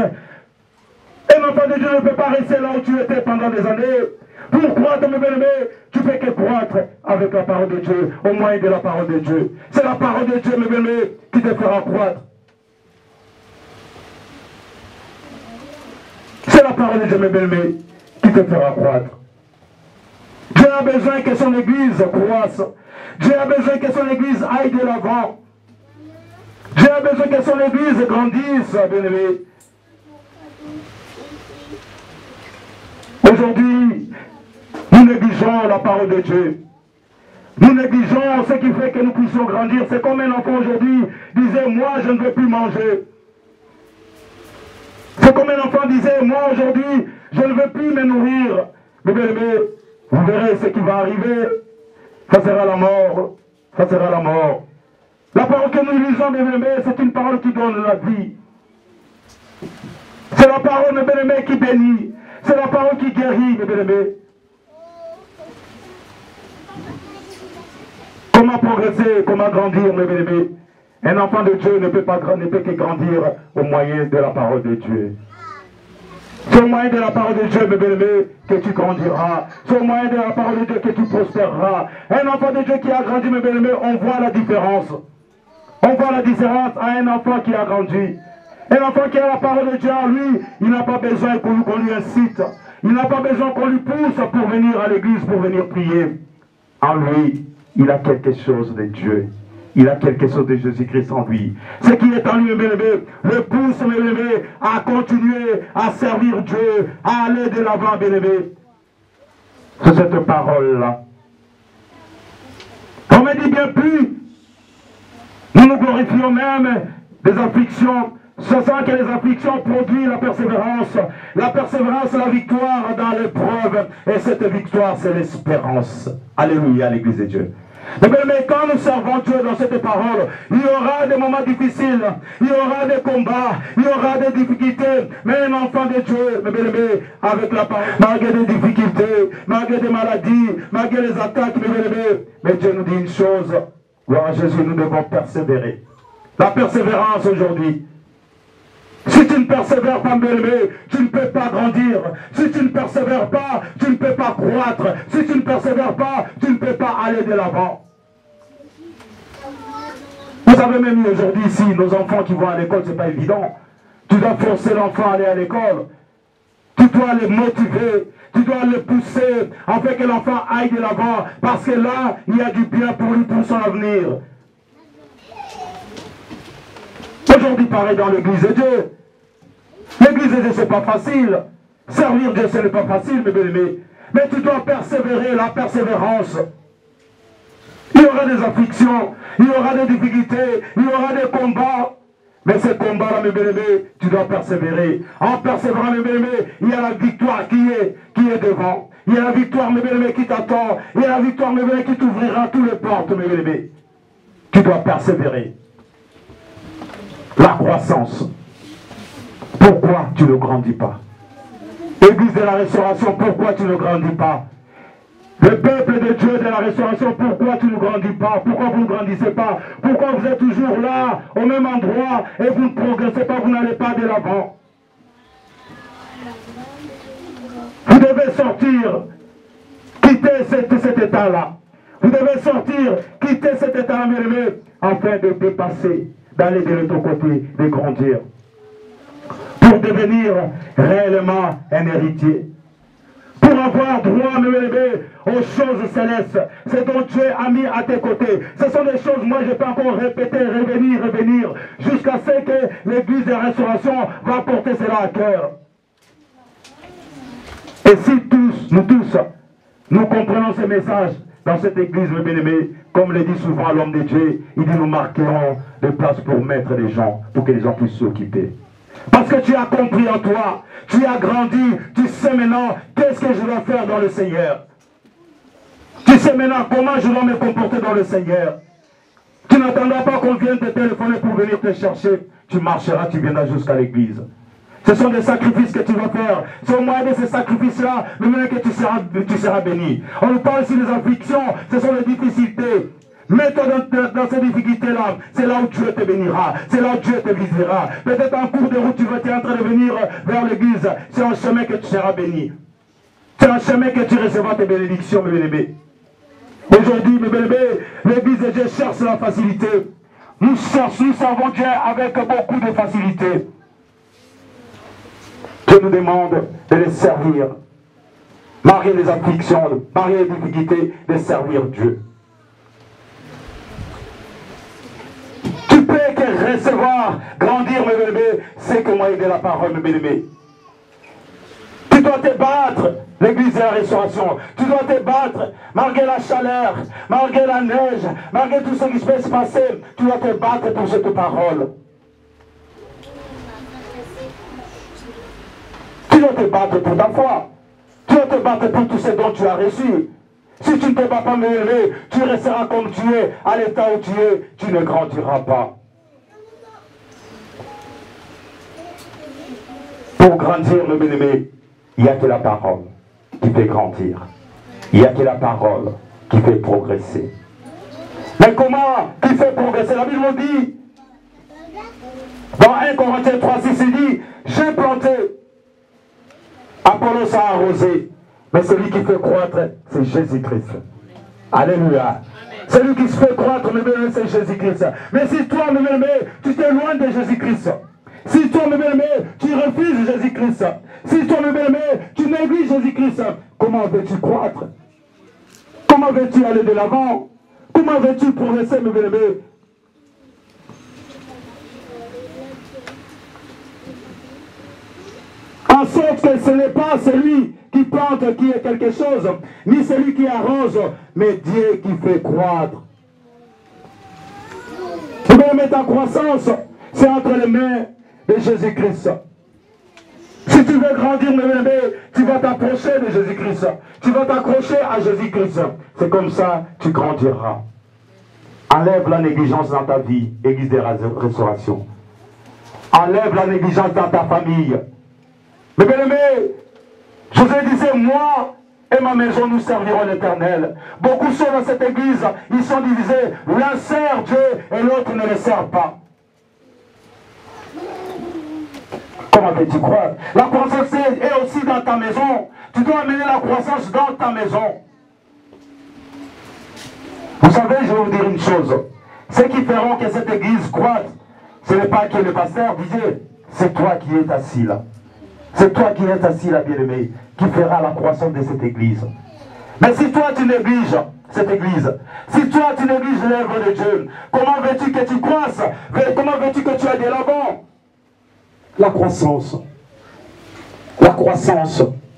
Et l'enfant de Dieu ne peut pas rester là où tu étais pendant des années. Pour croître, mes bien-aimés, tu peux que croître avec la parole de Dieu, au moyen de la parole de Dieu. C'est la parole de Dieu, mes bien-aimés, qui te fera croître. C'est la parole de Dieu, mes bien-aimés, qui te fera croître. Dieu a besoin que son église croisse. Dieu a besoin que son église aille de l'avant. Dieu a besoin que son église grandisse, bien-aimés. Aujourd'hui, nous négligeons la parole de Dieu. Nous négligeons ce qui fait que nous puissions grandir. C'est comme un enfant aujourd'hui disait, moi je ne veux plus manger. C'est comme un enfant disait, moi aujourd'hui, je ne veux plus me nourrir. Mais bien aimé, vous verrez ce qui va arriver. Ça sera la mort. Ça sera la mort. La parole que nous lisons, bien aimé, c'est une parole qui donne la vie. C'est la parole, mes bien-aimés, qui bénit. C'est la parole qui guérit, mes bien-aimés. Comment progresser, comment grandir, mes bien-aimés? Un enfant de Dieu ne peut que grandir au moyen de la parole de Dieu. C'est au moyen de la parole de Dieu, mes bien-aimés, que tu grandiras. C'est au moyen de la parole de Dieu que tu prospéreras. Un enfant de Dieu qui a grandi, mes bien-aimés, on voit la différence. On voit la différence à un enfant qui a grandi. Un enfant qui a la parole de Dieu en lui, il n'a pas besoin qu'on lui incite. Il n'a pas besoin qu'on lui pousse pour venir à l'église, pour venir prier. En lui, il a quelque chose de Dieu. Il a quelque chose de Jésus-Christ en lui. Ce qui est en lui, mes bien-aimés, le pousse, mes bien-aimés, à continuer à servir Dieu, à aller de l'avant, bien-aimés. C'est cette parole-là. On me dit bien plus, nous nous glorifions même des afflictions, sachant que les afflictions produisent la persévérance. La persévérance, la victoire dans l'épreuve. Et cette victoire, c'est l'espérance. Alléluia, l'église de Dieu. Mais quand nous servons Dieu dans cette parole, il y aura des moments difficiles, il y aura des combats, il y aura des difficultés. Mais un enfant de Dieu, mes bien-aimés, avec la parole, malgré des difficultés, malgré des maladies, malgré les attaques, mes bien-aimés, mais Dieu nous dit une chose, gloire à Jésus, nous devons persévérer. La persévérance aujourd'hui. Si tu ne persévères pas, bien-aimé, tu ne peux pas grandir. Si tu ne persévères pas, tu ne peux pas croître. Si tu ne persévères pas, tu ne peux pas aller de l'avant. Vous avez même eu aujourd'hui ici, nos enfants qui vont à l'école, ce n'est pas évident. Tu dois forcer l'enfant à aller à l'école. Tu dois les motiver, tu dois les pousser afin que l'enfant aille de l'avant. Parce que là, il y a du bien pour lui, pour son avenir. Aujourd'hui, pareil dans l'église de Dieu. L'église de Dieu, ce n'est pas facile. Servir Dieu, ce n'est pas facile, mes bien-aimés. Mais tu dois persévérer, la persévérance. Il y aura des afflictions, il y aura des difficultés, il y aura des combats. Mais ces combats-là, mes bien-aimés, tu dois persévérer. En persévérant, mes bien-aimés, il y a la victoire qui est devant. Il y a la victoire, mes bien-aimés, qui t'attend. Il y a la victoire, mes bien-aimés, qui t'ouvrira toutes les portes, mes bien-aimés. Tu dois persévérer. La croissance. Pourquoi tu ne grandis pas? Église de la restauration, pourquoi tu ne grandis pas? Le peuple de Dieu de la restauration, pourquoi tu ne grandis pas? Pourquoi vous ne grandissez pas? Pourquoi vous êtes toujours là, au même endroit, et vous ne progressez pas, vous n'allez pas de l'avant? Vous devez sortir, quitter cet état-là. Vous devez sortir, quitter cet état-là, mes amis, afin de dépasser, d'aller de l'autre côté, de grandir. Pour devenir réellement un héritier. Pour avoir droit, mes bébés, aux choses célestes. C'est dont Dieu a mis à tes côtés. Ce sont des choses, moi je peux encore répéter, revenir, jusqu'à ce que l'église de la restauration va porter cela à cœur. Et si nous tous, nous comprenons ces messages dans cette église, mes bien-aimés, comme le dit souvent l'homme de Dieu, il dit nous marquerons des places pour mettre les gens, pour que les gens puissent s'occuper. Parce que tu as compris en toi, tu as grandi, tu sais maintenant qu'est-ce que je dois faire dans le Seigneur. Tu sais maintenant comment je dois me comporter dans le Seigneur. Tu n'attendras pas qu'on vienne te téléphoner pour venir te chercher. Tu marcheras, tu viendras jusqu'à l'église. Ce sont des sacrifices que tu dois faire. C'est au moyen de ces sacrifices-là, le moment que tu seras béni. On nous parle ici des afflictions, ce sont des difficultés. Mets-toi dans ces difficultés-là, c'est là où Dieu te bénira, c'est là où Dieu te visitera. Peut-être en cours de route, tu vas être en train de venir vers l'église, c'est un chemin que tu seras béni. C'est un chemin que tu recevras tes bénédictions, mes bien-aimés. Aujourd'hui, mes bien-aimés, l'église de Dieu cherche la facilité. Nous servons Dieu avec beaucoup de facilité. Dieu nous demande de les servir. Malgré les afflictions, malgré les difficultés, de servir Dieu. Tu peux que recevoir, grandir, mes bien-aimés, c'est que moi de la parole, mes bien-aimés. Tu dois te battre, l'église de la restauration. Tu dois te battre, malgré la chaleur, malgré la neige, malgré tout ce qui peut se passer. Tu dois te battre pour cette parole. Tu dois te battre pour ta foi. Tu dois te battre pour tout ce dont tu as reçu. Si tu ne te bats pas, mes bien-aimés, tu resteras comme tu es, à l'état où tu es, tu ne grandiras pas. Pour grandir, mes bien-aimés, il n'y a que la parole qui fait grandir. Il n'y a que la parole qui fait progresser. Mais comment qui fait progresser? La Bible dit, dans 1 Corinthiens 3, 6, il dit, j'ai planté, Apollos a arrosé, mais celui qui fait croître, c'est Jésus-Christ. Alléluia. Celui qui se fait croître, mes bien-aimés, c'est Jésus-Christ. Mais si toi, mes bien-aimés, tu t'éloignes de Jésus-Christ, si toi, mes bien-aimés, tu refuses Jésus-Christ, si toi, mes bien-aimés, tu négliges Jésus-Christ, comment veux-tu croître? Comment veux-tu aller de l'avant? Comment veux-tu progresser, mes bien-aimés? En sorte que ce n'est pas celui qui plante qui est quelque chose, ni celui qui arrose, mais Dieu qui fait croître. Mais ta croissance, c'est entre les mains de Jésus-Christ. Si tu veux grandir, mes bébés, tu vas t'approcher de Jésus-Christ. Tu vas t'accrocher à Jésus-Christ. C'est comme ça que tu grandiras. Enlève la négligence dans ta vie, Église des restaurations. Enlève la négligence dans ta famille. Mes bien-aimés, José disait, moi et ma maison, nous servirons l'Éternel. Beaucoup sont dans cette église, ils sont divisés. L'un sert Dieu et l'autre ne le sert pas. Comment peux-tu croire? La croissance est aussi dans ta maison. Tu dois amener la croissance dans ta maison. Vous savez, je vais vous dire une chose. Ceux qui feront que cette église croît, ce n'est pas que le pasteur disait, c'est toi qui es assis là. C'est toi qui es assis là, bien-aimé, qui fera la croissance de cette église. Mais si toi tu négliges cette église, si toi tu négliges l'œuvre de Dieu, comment veux-tu que tu croisses? Comment veux-tu que tu ailles de l'avant? La croissance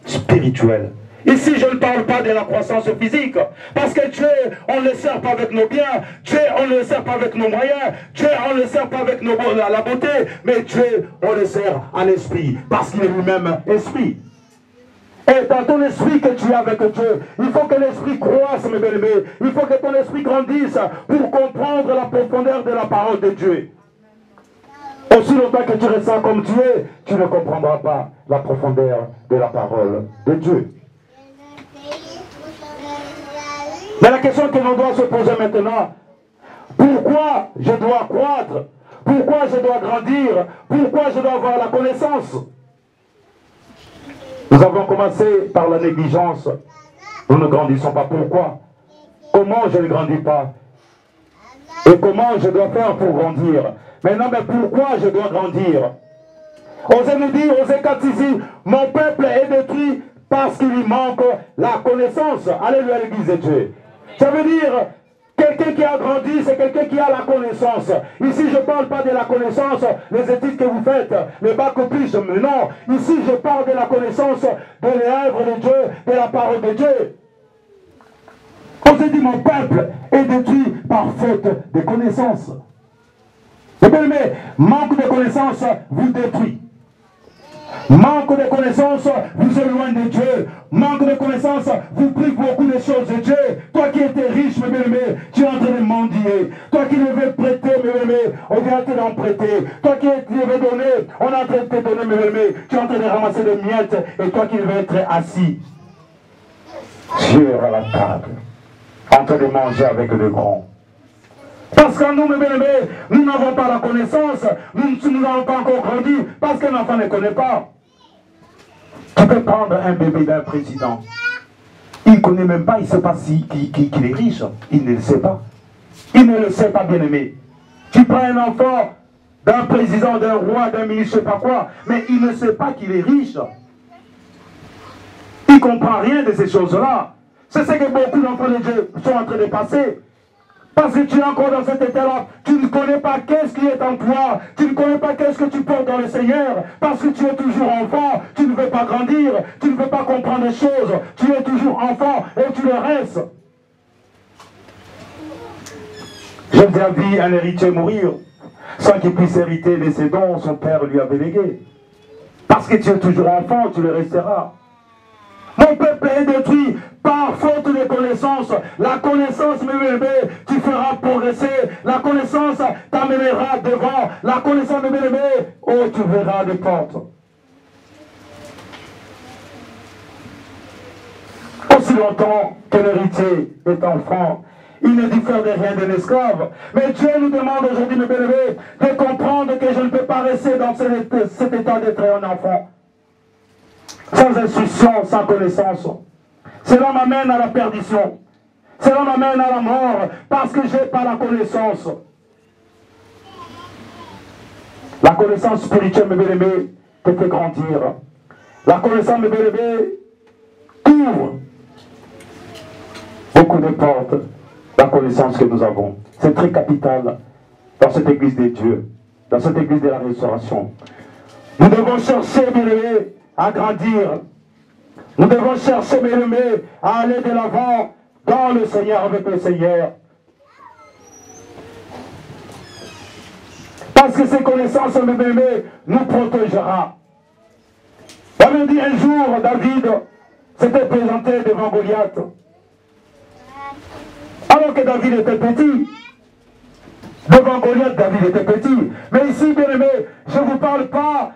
spirituelle. Ici, je ne parle pas de la croissance physique, parce que Dieu, on ne le sert pas avec nos biens, Dieu, on ne le sert pas avec nos moyens, Dieu, on ne le sert pas avec la beauté, mais Dieu, on le sert en esprit, parce qu'il est lui-même esprit. Et dans ton esprit que tu as avec Dieu, il faut que l'esprit croisse, mes bien-aimés, il faut que ton esprit grandisse pour comprendre la profondeur de la parole de Dieu. Aussi longtemps que tu ressens comme tu es, tu ne comprendras pas la profondeur de la parole de Dieu. Mais la question que l'on doit se poser maintenant, pourquoi je dois croître? Pourquoi je dois grandir? Pourquoi je dois avoir la connaissance? Nous avons commencé par la négligence. Nous ne grandissons pas. Pourquoi? Comment je ne grandis pas? Et comment je dois faire pour grandir? Maintenant, mais pourquoi je dois grandir? Osez nous dire, Osée 4 ici, mon peuple est détruit parce qu'il lui manque la connaissance. Alléluia, l'église de Dieu. Ça veut dire, quelqu'un qui a grandi, c'est quelqu'un qui a la connaissance. Ici, je ne parle pas de la connaissance, les études que vous faites, les bacs plus, mais non. Ici, je parle de la connaissance de l'œuvre de Dieu, de la parole de Dieu. On s'est dit, mon peuple est détruit par faute de connaissance. Mais manque de connaissance vous détruit. Manque de connaissance vous éloigne de Dieu. Manque de connaissance vous prive beaucoup de choses de Dieu. Toi qui étais riche, mes bien-aimés, tu es en train de mendier. Toi qui devais prêter, mes bien-aimés, on vient te d'en prêter. Toi qui devais donner, on est en train de te donner, mes bien-aimés, tu es en train de ramasser des miettes. Et toi qui devais être assis sur la table, en train de manger avec le grand. Parce que nous, mes bien-aimés, nous n'avons pas la connaissance, nous n'avons pas encore grandi, parce qu'un enfant ne connaît pas. Tu peux prendre un bébé d'un président, il ne connaît même pas, il ne sait pas qu'il est riche, il ne le sait pas. Il ne le sait pas, bien-aimé. Tu prends un enfant d'un président, d'un roi, d'un ministre, je ne sais pas quoi, mais il ne sait pas qu'il est riche. Il ne comprend rien de ces choses-là. C'est ce que beaucoup d'enfants de Dieu sont en train de passer. Parce que tu es encore dans cet état-là, tu ne connais pas qu'est-ce qui est en toi, tu ne connais pas qu'est-ce que tu portes dans le Seigneur, parce que tu es toujours enfant, tu ne veux pas grandir, tu ne veux pas comprendre les choses, tu es toujours enfant et tu le restes. Je vous ai vu un héritier mourir, sans qu'il puisse hériter de ses dons, son père lui avait légué. Parce que tu es toujours enfant, tu le resteras. Mon peuple est détruit par faute de connaissance. La connaissance, mes bébés, tu feras progresser. La connaissance t'amènera devant. La connaissance, mes bébés, oh, tu verras des portes. Aussi longtemps que l'héritier est enfant, il ne diffère de rien d'un esclave. Mais Dieu nous demande aujourd'hui, mes bébés, de comprendre que je ne peux pas rester dans cet état d'être un enfant. Sans instruction, sans connaissance. Cela m'amène à la perdition. Cela m'amène à la mort parce que je n'ai pas la connaissance. La connaissance spirituelle, mes bien-aimés, te fait grandir. La connaissance, mes bien-aimés, ouvre beaucoup de portes. La connaissance que nous avons, c'est très capital dans cette église de Dieu, dans cette église de la restauration. Nous devons chercher, bien-aimés, à grandir. Nous devons chercher, mes aimés, à aller de l'avant dans le Seigneur, avec le Seigneur. Parce que ces connaissances, mes aimés, nous protégera. La Bible dit un jour, David s'était présenté devant Goliath. Alors que David était petit. Devant Goliath, David était petit. Mais ici, bien aimé, je ne vous parle pas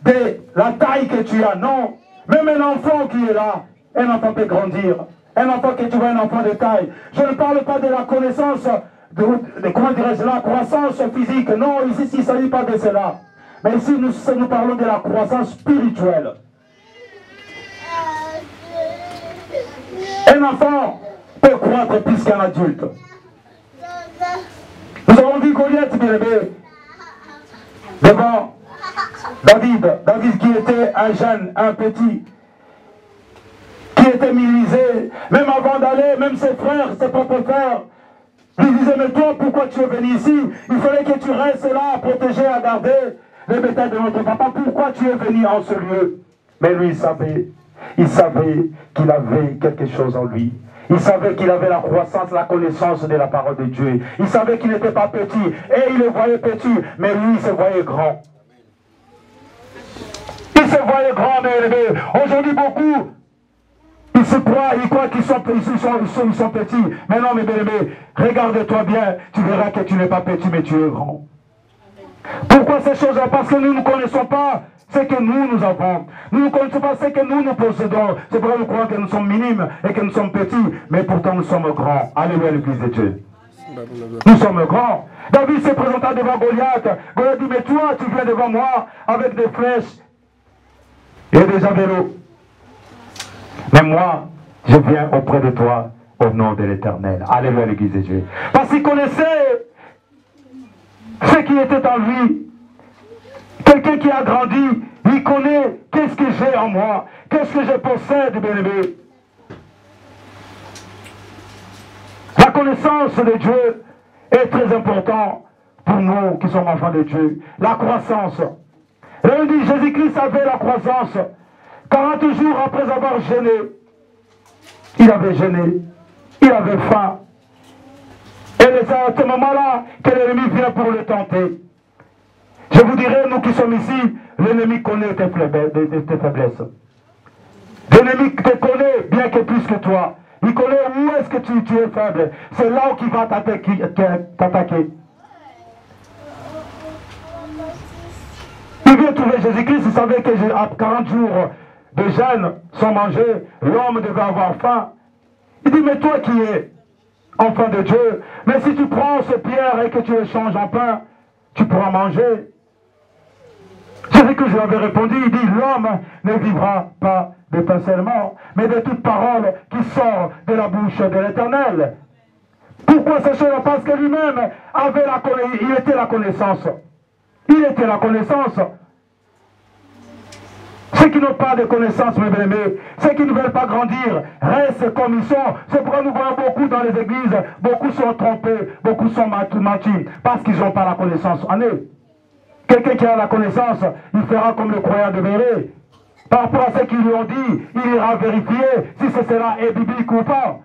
de la taille que tu as, non. Même un enfant qui est là, un enfant peut grandir. Un enfant que tu vois, un enfant de taille. Je ne parle pas de la connaissance, comment dirais-je, la croissance physique. Non, ici, il ne s'agit pas de cela. Mais ici, nous parlons de la croissance spirituelle. Un enfant peut croître plus qu'un adulte. Nous avons vu Goliath, bien aimé, devant David. David qui était un jeune, un petit, qui était minimisé. Même avant d'aller, même ses frères, ses propres frères, lui disaient, mais toi, pourquoi tu es venu ici? Il fallait que tu restes là à protéger, à garder les bétails de notre papa. Pourquoi tu es venu en ce lieu? Mais lui, il savait qu'il avait quelque chose en lui. Il savait qu'il avait la croissance, la connaissance de la parole de Dieu. Il savait qu'il n'était pas petit. Et il le voyait petit, mais lui, il se voyait grand. Il se voyait grand, mais aujourd'hui, beaucoup, ils croient qu'ils sont petits. Mais non, mais bien-aimé, regarde-toi bien, tu verras que tu n'es pas petit, mais tu es grand. Pourquoi ces choses-là? Parce que nous ne connaissons pas ce que nous avons. Nous ne connaissons pas ce que nous possédons. C'est pourquoi nous croyons que nous sommes minimes et que nous sommes petits, mais pourtant nous sommes grands. Alléluia, l'Église de Dieu. Nous sommes grands. David s'est présenté devant Goliath. Goliath dit, mais toi, tu viens devant moi avec des flèches et des javelots. Mais moi, je viens auprès de toi au nom de l'Éternel. Alléluia, l'Église de Dieu. Parce qu'il connaissait ce qui était en lui. Quelqu'un qui a grandi, il connaît qu'est-ce que j'ai en moi, qu'est-ce que je possède, bien-aimé. La connaissance de Dieu est très importante pour nous qui sommes enfants de Dieu. La croissance. Là, dit Jésus-Christ avait la croissance. 40 jours après avoir jeûné, il avait jeûné, il avait faim. Et c'est à ce moment-là que l'ennemi vient pour le tenter. Je vous dirais, nous qui sommes ici, l'ennemi connaît tes faiblesses. L'ennemi te connaît bien que plus que toi. Il connaît où est-ce que tu es faible. C'est là où il va t'attaquer. Il vient trouver Jésus-Christ, il savait qu'à 40 jours de jeûne, sans manger, l'homme devait avoir faim. Il dit, mais toi qui es enfant de Dieu, mais si tu prends ce pierre et que tu le changes en pain, tu pourras manger. Jésus-Christ lui avait répondu, il dit, l'homme ne vivra pas de pain seulement, mais de toute parole qui sort de la bouche de l'Éternel. Pourquoi ces choses-là? Parce que lui-même avait il était la connaissance. Il était la connaissance. Ceux qui n'ont pas de connaissance, mes bien-aimés, ceux qui ne veulent pas grandir, restent comme ils sont. C'est pourquoi nous voyons beaucoup dans les églises, beaucoup sont trompés, beaucoup sont mentis, parce qu'ils n'ont pas la connaissance en eux. Quelqu'un qui a la connaissance, il fera comme le croyant de Béret. Par rapport à ce qu'ils lui ont dit, il ira vérifier si cela est biblique ou pas.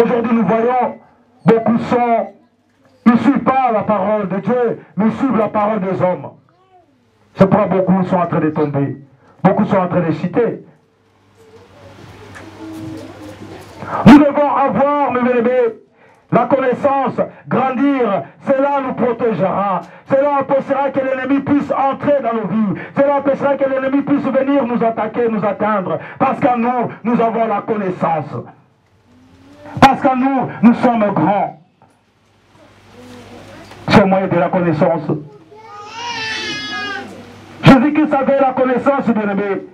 Aujourd'hui, nous voyons, beaucoup ils ne suivent pas la parole de Dieu, mais ils suivent la parole des hommes. C'est pourquoi beaucoup sont en train de tomber. Beaucoup sont en train de chuter. Nous devons avoir, mes bien-aimés, la connaissance, grandir, cela nous protégera. Cela empêchera que l'ennemi puisse entrer dans nos vies. Cela empêchera que l'ennemi puisse venir nous attaquer, nous atteindre. Parce qu'en nous, nous avons la connaissance. Parce qu'en nous, nous sommes grands. C'est le moyen de la connaissance. Jésus-Christ avait la connaissance, bien-aimé.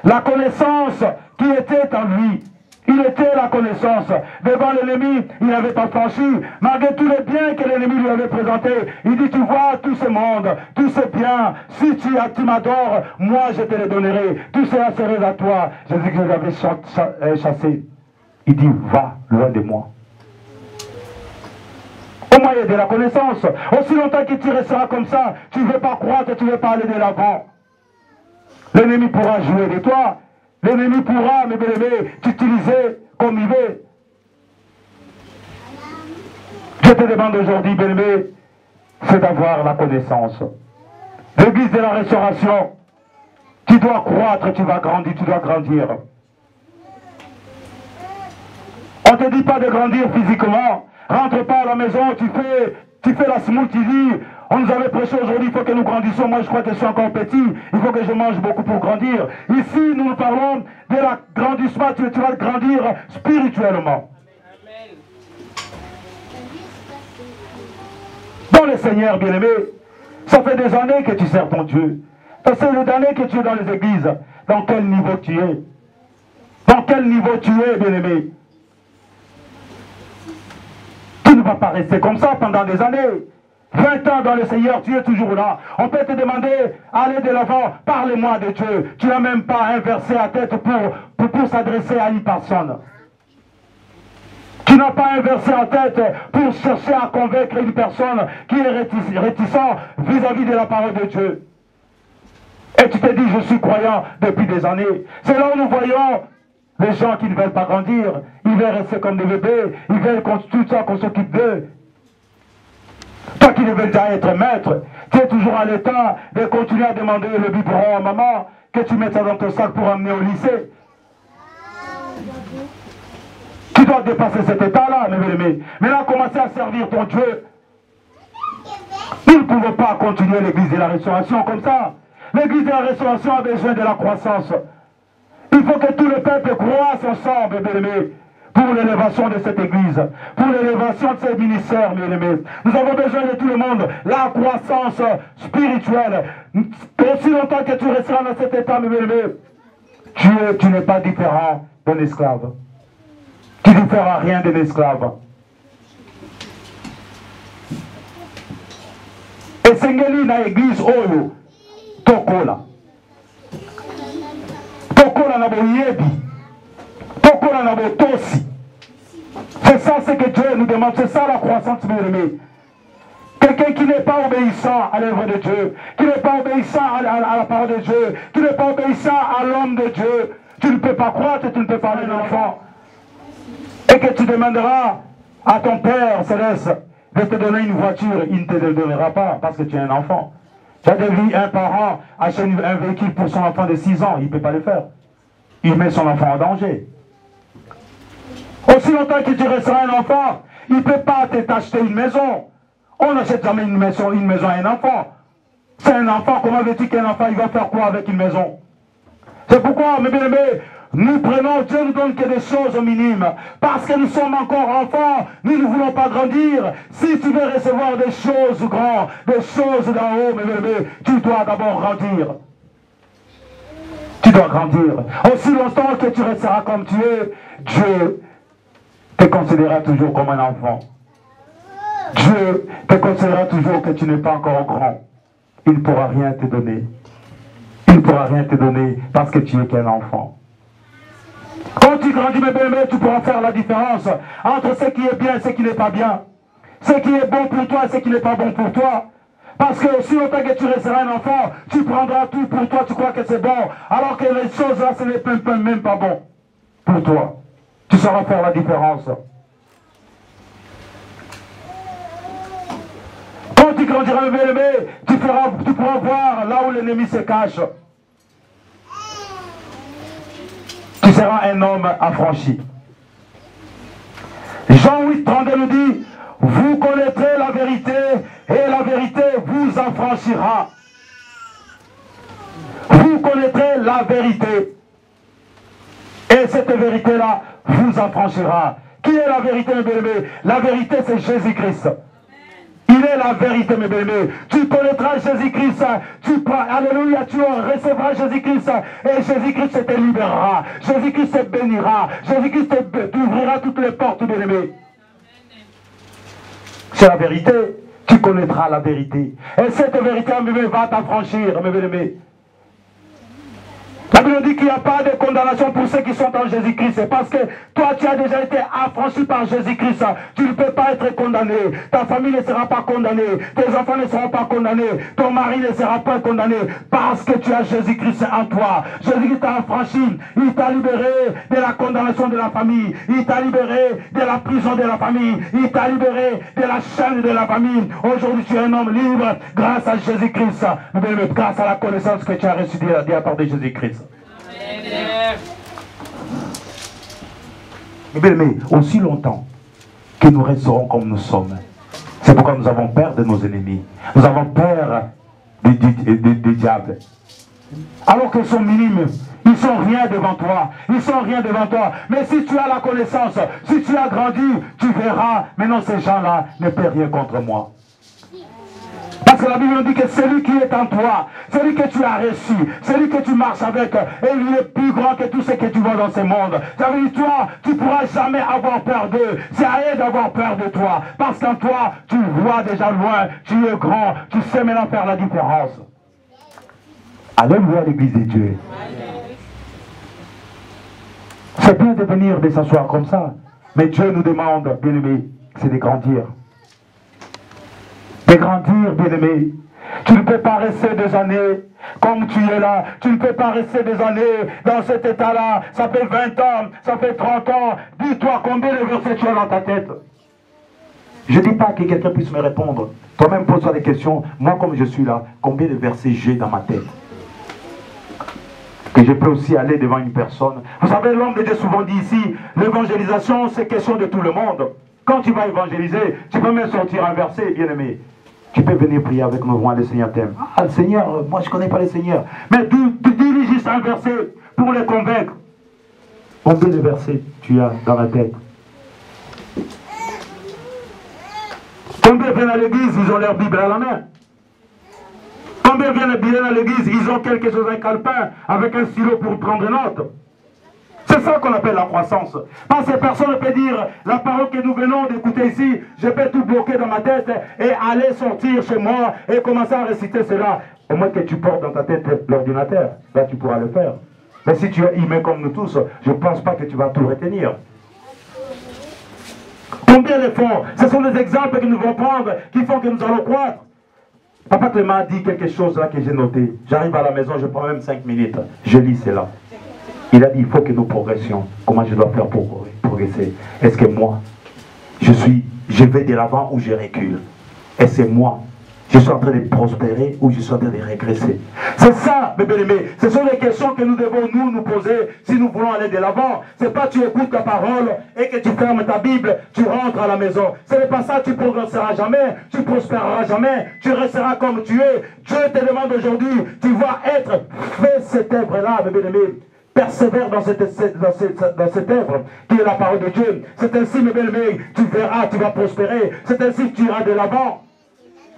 La connaissance qui était en lui. Il était la connaissance. Devant l'ennemi, il n'avait pas franchi. Malgré tous les biens que l'ennemi lui avait présentés, il dit, tu vois tout ce monde, tous ces biens, si tu m'adores, moi je te les donnerai. Tout cela serait à toi. Jésus-Christ l'avait chassé. Il dit, va loin de moi. Au moyen de la connaissance. Aussi longtemps que tu resteras comme ça, tu ne veux pas croître, tu ne veux pas aller de l'avant. L'ennemi pourra jouer de toi. L'ennemi pourra, mes bien-aimés, t'utiliser comme il veut. Je te demande aujourd'hui, bien-aimé, c'est d'avoir la connaissance. L'église de la restauration, tu Tu dois croître, tu vas grandir, tu dois grandir. On ne te dit pas de grandir physiquement. Rentre pas à la maison, tu fais la smoothie. On nous avait prêché aujourd'hui, il faut que nous grandissions. Moi, je crois que je suis encore petit. Il faut que je mange beaucoup pour grandir. Ici, nous parlons de l'agrandissement. Tu vas grandir spirituellement. Amen. Dans le Seigneur, bien-aimé, ça fait des années que tu sers ton Dieu. Ça fait des années que tu es dans les églises. Dans quel niveau tu es? Dans quel niveau tu es, bien-aimé? Tu ne vas pas rester comme ça pendant des années. 20 ans dans le Seigneur, tu es toujours là. On peut te demander, allez de l'avant, parlez-moi de Dieu. Tu n'as même pas inversé la tête pour s'adresser à une personne. Tu n'as pas inversé la tête pour chercher à convaincre une personne qui est réticent vis-à-vis de la parole de Dieu. Et tu te dis, je suis croyant depuis des années. C'est là où nous voyons les gens qui ne veulent pas grandir. Ils veulent rester comme des bébés. Ils veulent tout ça qu'on s'occupe d'eux. Toi qui devais déjà être maître, tu es toujours à l'état de continuer à demander le biberon à maman, que tu mettes ça dans ton sac pour amener au lycée. Tu dois dépasser cet état-là, mes bien-aimés. Maintenant, commencer à servir ton Dieu. Nous ne pouvons pas continuer l'église de la restauration comme ça. L'église de la restauration a besoin de la croissance. Il faut que tout le peuple croisse ensemble, mes bien-aimés, pour l'élévation de cette église, pour l'élévation de ces ministères, mes aimés. Nous avons besoin de tout le monde, la croissance spirituelle. Aussi longtemps que tu resteras dans cet état, mes aimés, tu n'es pas différent d'un esclave. Tu ne feras rien d'un esclave. Et Sengeli na église oyo, tokola. Tokola na boyebi. Tokola na botosi. C'est ça ce que Dieu nous demande, c'est ça la croissance, mes aimés. Quelqu'un qui n'est pas obéissant à l'œuvre de Dieu, qui n'est pas obéissant à la parole de Dieu, qui n'est pas obéissant à l'homme de Dieu, tu ne peux pas croître, tu ne peux pas aller l'enfant. Et que tu demanderas à ton Père Céleste de te donner une voiture, il ne te le donnera pas parce que tu es un enfant. Tu as vu un parent acheter un véhicule pour son enfant de 6 ans, il ne peut pas le faire. Il met son enfant en danger. Aussi longtemps que tu resteras un enfant, il ne peut pas t'acheter une maison. On n'achète jamais une maison à un enfant. C'est un enfant, comment veux-tu qu'un enfant il va faire quoi avec une maison? C'est pourquoi, mes bien-aimés, nous prenons, Dieu nous donne que des choses minimes. Parce que nous sommes encore enfants, nous ne voulons pas grandir. Si tu veux recevoir des choses grandes, des choses d'en haut, mes bien-aimés, tu dois d'abord grandir. Tu dois grandir. Aussi longtemps que tu resteras comme tu es, Dieu te considérera toujours comme un enfant. Dieu te considérera toujours que tu n'es pas encore grand. Il ne pourra rien te donner. Il ne pourra rien te donner parce que tu n'es qu'un enfant. Quand tu grandis, mes bien-aimés, tu pourras faire la différence entre ce qui est bien et ce qui n'est pas bien. Ce qui est bon pour toi et ce qui n'est pas bon pour toi. Parce que si longtemps que tu resteras un enfant, tu prendras tout pour toi, tu crois que c'est bon. Alors que les choses là, ce n'est même pas bon pour toi. Tu sauras faire la différence. Quand tu grandiras, mes bien-aimés, tu pourras voir là où l'ennemi se cache. Tu seras un homme affranchi. Jean 8, 32 nous dit, vous connaîtrez la vérité et la vérité vous affranchira. Vous connaîtrez la vérité. Et cette vérité-là vous affranchira. Qui est la vérité, mes bien-aimés? La vérité, c'est Jésus-Christ. Il est la vérité, mes bien-aimés. Tu connaîtras Jésus-Christ. Alléluia, tu recevras Jésus-Christ. Et Jésus-Christ te libérera. Jésus-Christ te bénira. Jésus-Christ t'ouvrira toutes les portes, bien-aimés. C'est la vérité. Tu connaîtras la vérité. Et cette vérité, mes bien-aimés, va t'affranchir, mes bien-aimés. La Bible dit qu'il n'y a pas de condamnation pour ceux qui sont en Jésus-Christ. C'est parce que toi, tu as déjà été affranchi par Jésus-Christ. Tu ne peux pas être condamné. Ta famille ne sera pas condamnée. Tes enfants ne seront pas condamnés. Ton mari ne sera pas condamné. Parce que tu as Jésus-Christ en toi. Jésus-Christ t'a affranchi. Il t'a libéré de la condamnation de la famille. Il t'a libéré de la prison de la famille. Il t'a libéré de la chaîne de la famille. Aujourd'hui, tu es un homme libre grâce à Jésus-Christ. Mais grâce à la connaissance que tu as reçue de la part de Jésus-Christ. Mais aussi longtemps que nous resterons comme nous sommes. C'est pourquoi nous avons peur de nos ennemis. Nous avons peur des diables. Alors qu'ils sont minimes, ils sont rien devant toi. Ils sont rien devant toi. Mais si tu as la connaissance, si tu as grandi, tu verras, maintenant ces gens-là ne peuvent rien contre moi. Parce que la Bible nous dit que celui qui est en toi, celui que tu as reçu, celui que tu marches avec, et lui est plus grand que tout ce que tu vois dans ce monde. Ça veut dire, toi, tu ne pourras jamais avoir peur d'eux. C'est à eux d'avoir peur de toi. Parce qu'en toi, tu vois déjà loin, tu es grand, tu sais maintenant faire la différence. Alléluia, l'église de Dieu. C'est bien de venir, de s'asseoir comme ça. Mais Dieu nous demande, bien-aimé, c'est de grandir. De grandir, bien-aimé. Tu ne peux pas rester des années comme tu es là. Tu ne peux pas rester des années dans cet état-là. Ça fait 20 ans, ça fait 30 ans. Dis-toi combien de versets tu as dans ta tête. Je ne dis pas que quelqu'un puisse me répondre. Toi-même pose-toi des questions. Moi, comme je suis là, combien de versets j'ai dans ma tête? Que je peux aussi aller devant une personne. Vous savez, l'homme de Dieu souvent dit ici, l'évangélisation, c'est question de tout le monde. Quand tu vas évangéliser, tu peux même sortir un verset, bien-aimé. Tu peux venir prier avec nous, moi, le Seigneur t'aime. Ah, le Seigneur, moi je ne connais pas le Seigneur. Mais tu dis juste un verset pour les convaincre. Combien de versets tu as dans la tête? Combien viennent à l'église, ils ont leur Bible à la main? Combien viennent à l'église, ils ont quelque chose, un calepin, avec un stylo pour prendre note? C'est ça qu'on appelle la croissance. Parce que personne ne peut dire la parole que nous venons d'écouter ici, je peux tout bloquer dans ma tête et aller sortir chez moi et commencer à réciter cela. Au moins que tu portes dans ta tête l'ordinateur, là tu pourras le faire. Mais si tu es humain comme nous tous, je ne pense pas que tu vas tout retenir. Combien d'efforts? Ce sont des exemples que nous devons prendre qui font que nous allons croître. Papa Clément a dit quelque chose là que j'ai noté. J'arrive à la maison, je prends même 5 minutes. Je lis cela. Il a dit, il faut que nous progressions. Comment je dois faire pour progresser? Est-ce que moi, je vais de l'avant ou je recule? Est-ce que moi, je suis en train de prospérer ou je suis en train de régresser? C'est ça, mes bien-aimés. Ce sont les questions que nous devons nous poser si nous voulons aller de l'avant. C'est pas tu écoutes ta parole et que tu fermes ta Bible, tu rentres à la maison. Ce n'est pas ça, tu progresseras jamais, tu prospéreras jamais, tu resteras comme tu es. Dieu te demande aujourd'hui, tu vas fais cette œuvre-là, mes bien-aimés. Persévère dans cette œuvre qui est la parole de Dieu. C'est ainsi, mes belles-mères, tu verras, tu vas prospérer. C'est ainsi que tu iras de l'avant.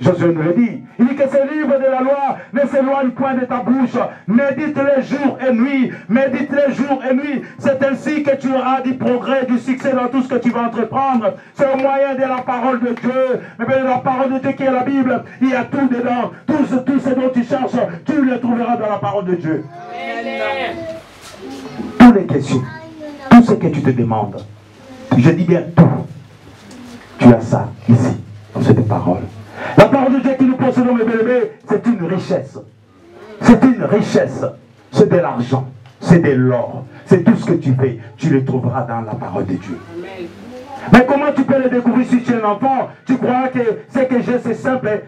Josué nous le dit. Il dit que ce livre de la loi ne s'éloigne point de ta bouche. Médite-les jour et nuit. Médite-les jour et nuit. C'est ainsi que tu auras du progrès, du succès dans tout ce que tu vas entreprendre. C'est au moyen de la parole de Dieu. Mais bien, la parole de Dieu qui est la Bible, il y a tout dedans. Tout ce dont tu cherches, tu le trouveras dans la parole de Dieu. Amen. Toutes les questions, tout ce que tu te demandes, je dis bien tout, tu as ça ici, dans cette parole. La parole de Dieu qui nous possédons, mes bébés, c'est une richesse. C'est une richesse. C'est de l'argent, c'est de l'or, c'est tout ce que tu fais, tu le trouveras dans la parole de Dieu. Amen. Mais comment tu peux le découvrir si tu es un enfant? Tu crois que ce que j'ai, c'est simple.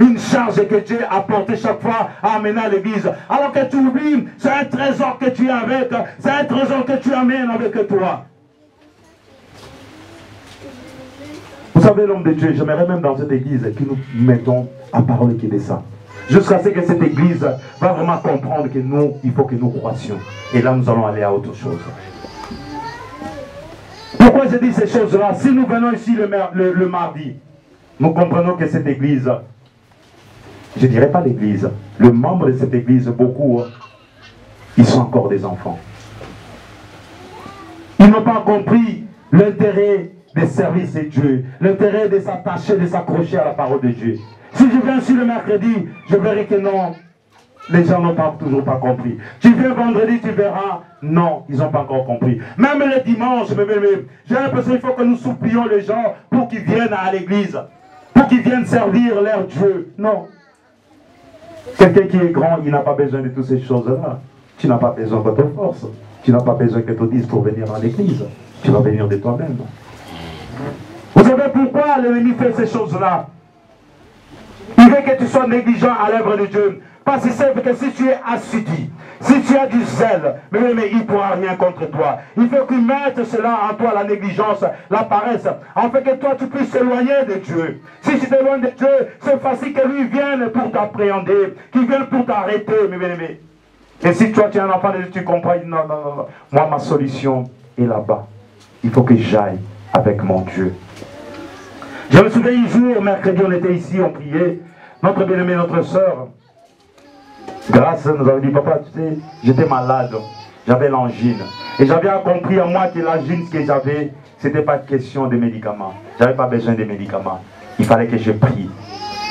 Une charge que Dieu a portée chaque fois à amener à l'église. Alors que tu oublies, c'est un trésor que tu as avec, c'est un trésor que tu amènes avec toi. Vous savez, l'homme de Dieu, j'aimerais même dans cette église que nous mettons la parole qui descend. Jusqu'à ce que cette église va vraiment comprendre que nous, il faut que nous croissions. Et là, nous allons aller à autre chose. Pourquoi je dis ces choses-là? Si nous venons ici le mardi, nous comprenons que cette église, je ne dirais pas l'église, le membre de cette église, beaucoup, ils sont encore des enfants. Ils n'ont pas compris l'intérêt des services de Dieu, l'intérêt de s'attacher, de s'accrocher à la parole de Dieu. Si je viens ici le mercredi, je verrai que non, Les gens n'ont toujours pas compris. Tu viens vendredi, tu verras. Non, ils n'ont pas encore compris. Même le dimanche, j'ai l'impression qu'il faut que nous supplions les gens pour qu'ils viennent à l'église. Pour qu'ils viennent servir leur Dieu. Non. Quelqu'un qui est grand, il n'a pas besoin de toutes ces choses-là. Tu n'as pas besoin de ta force. Tu n'as pas besoin que te dise pour venir à l'église. Tu vas venir de toi-même. Vous savez pourquoi l'ennemi fait ces choses-là? Il veut que tu sois négligent à l'œuvre de Dieu. Parce qu'il sait que si tu es assidu, si tu as du zèle, mais il ne pourra rien contre toi. Il faut qu'il mette cela en toi, la négligence, la paresse, en fait que toi tu puisses t'éloigner de Dieu. Si tu t'éloignes de Dieu, c'est facile que lui vienne pour t'appréhender, qu'il vienne pour t'arrêter, mes bien-aimés. Et si toi tu es un enfant de Dieu, tu comprends, non, non, non, non. Moi ma solution est là-bas. Il faut que j'aille avec mon Dieu. Je me souviens un jour, mercredi, on était ici, on priait. Notre bien-aimé, notre soeur, grâce, nous avait dit, papa, tu sais, j'étais malade, j'avais l'angine. Et j'avais compris en moi que l'angine que j'avais, ce n'était pas question de médicaments. Je n'avais pas besoin de médicaments. Il fallait que je prie.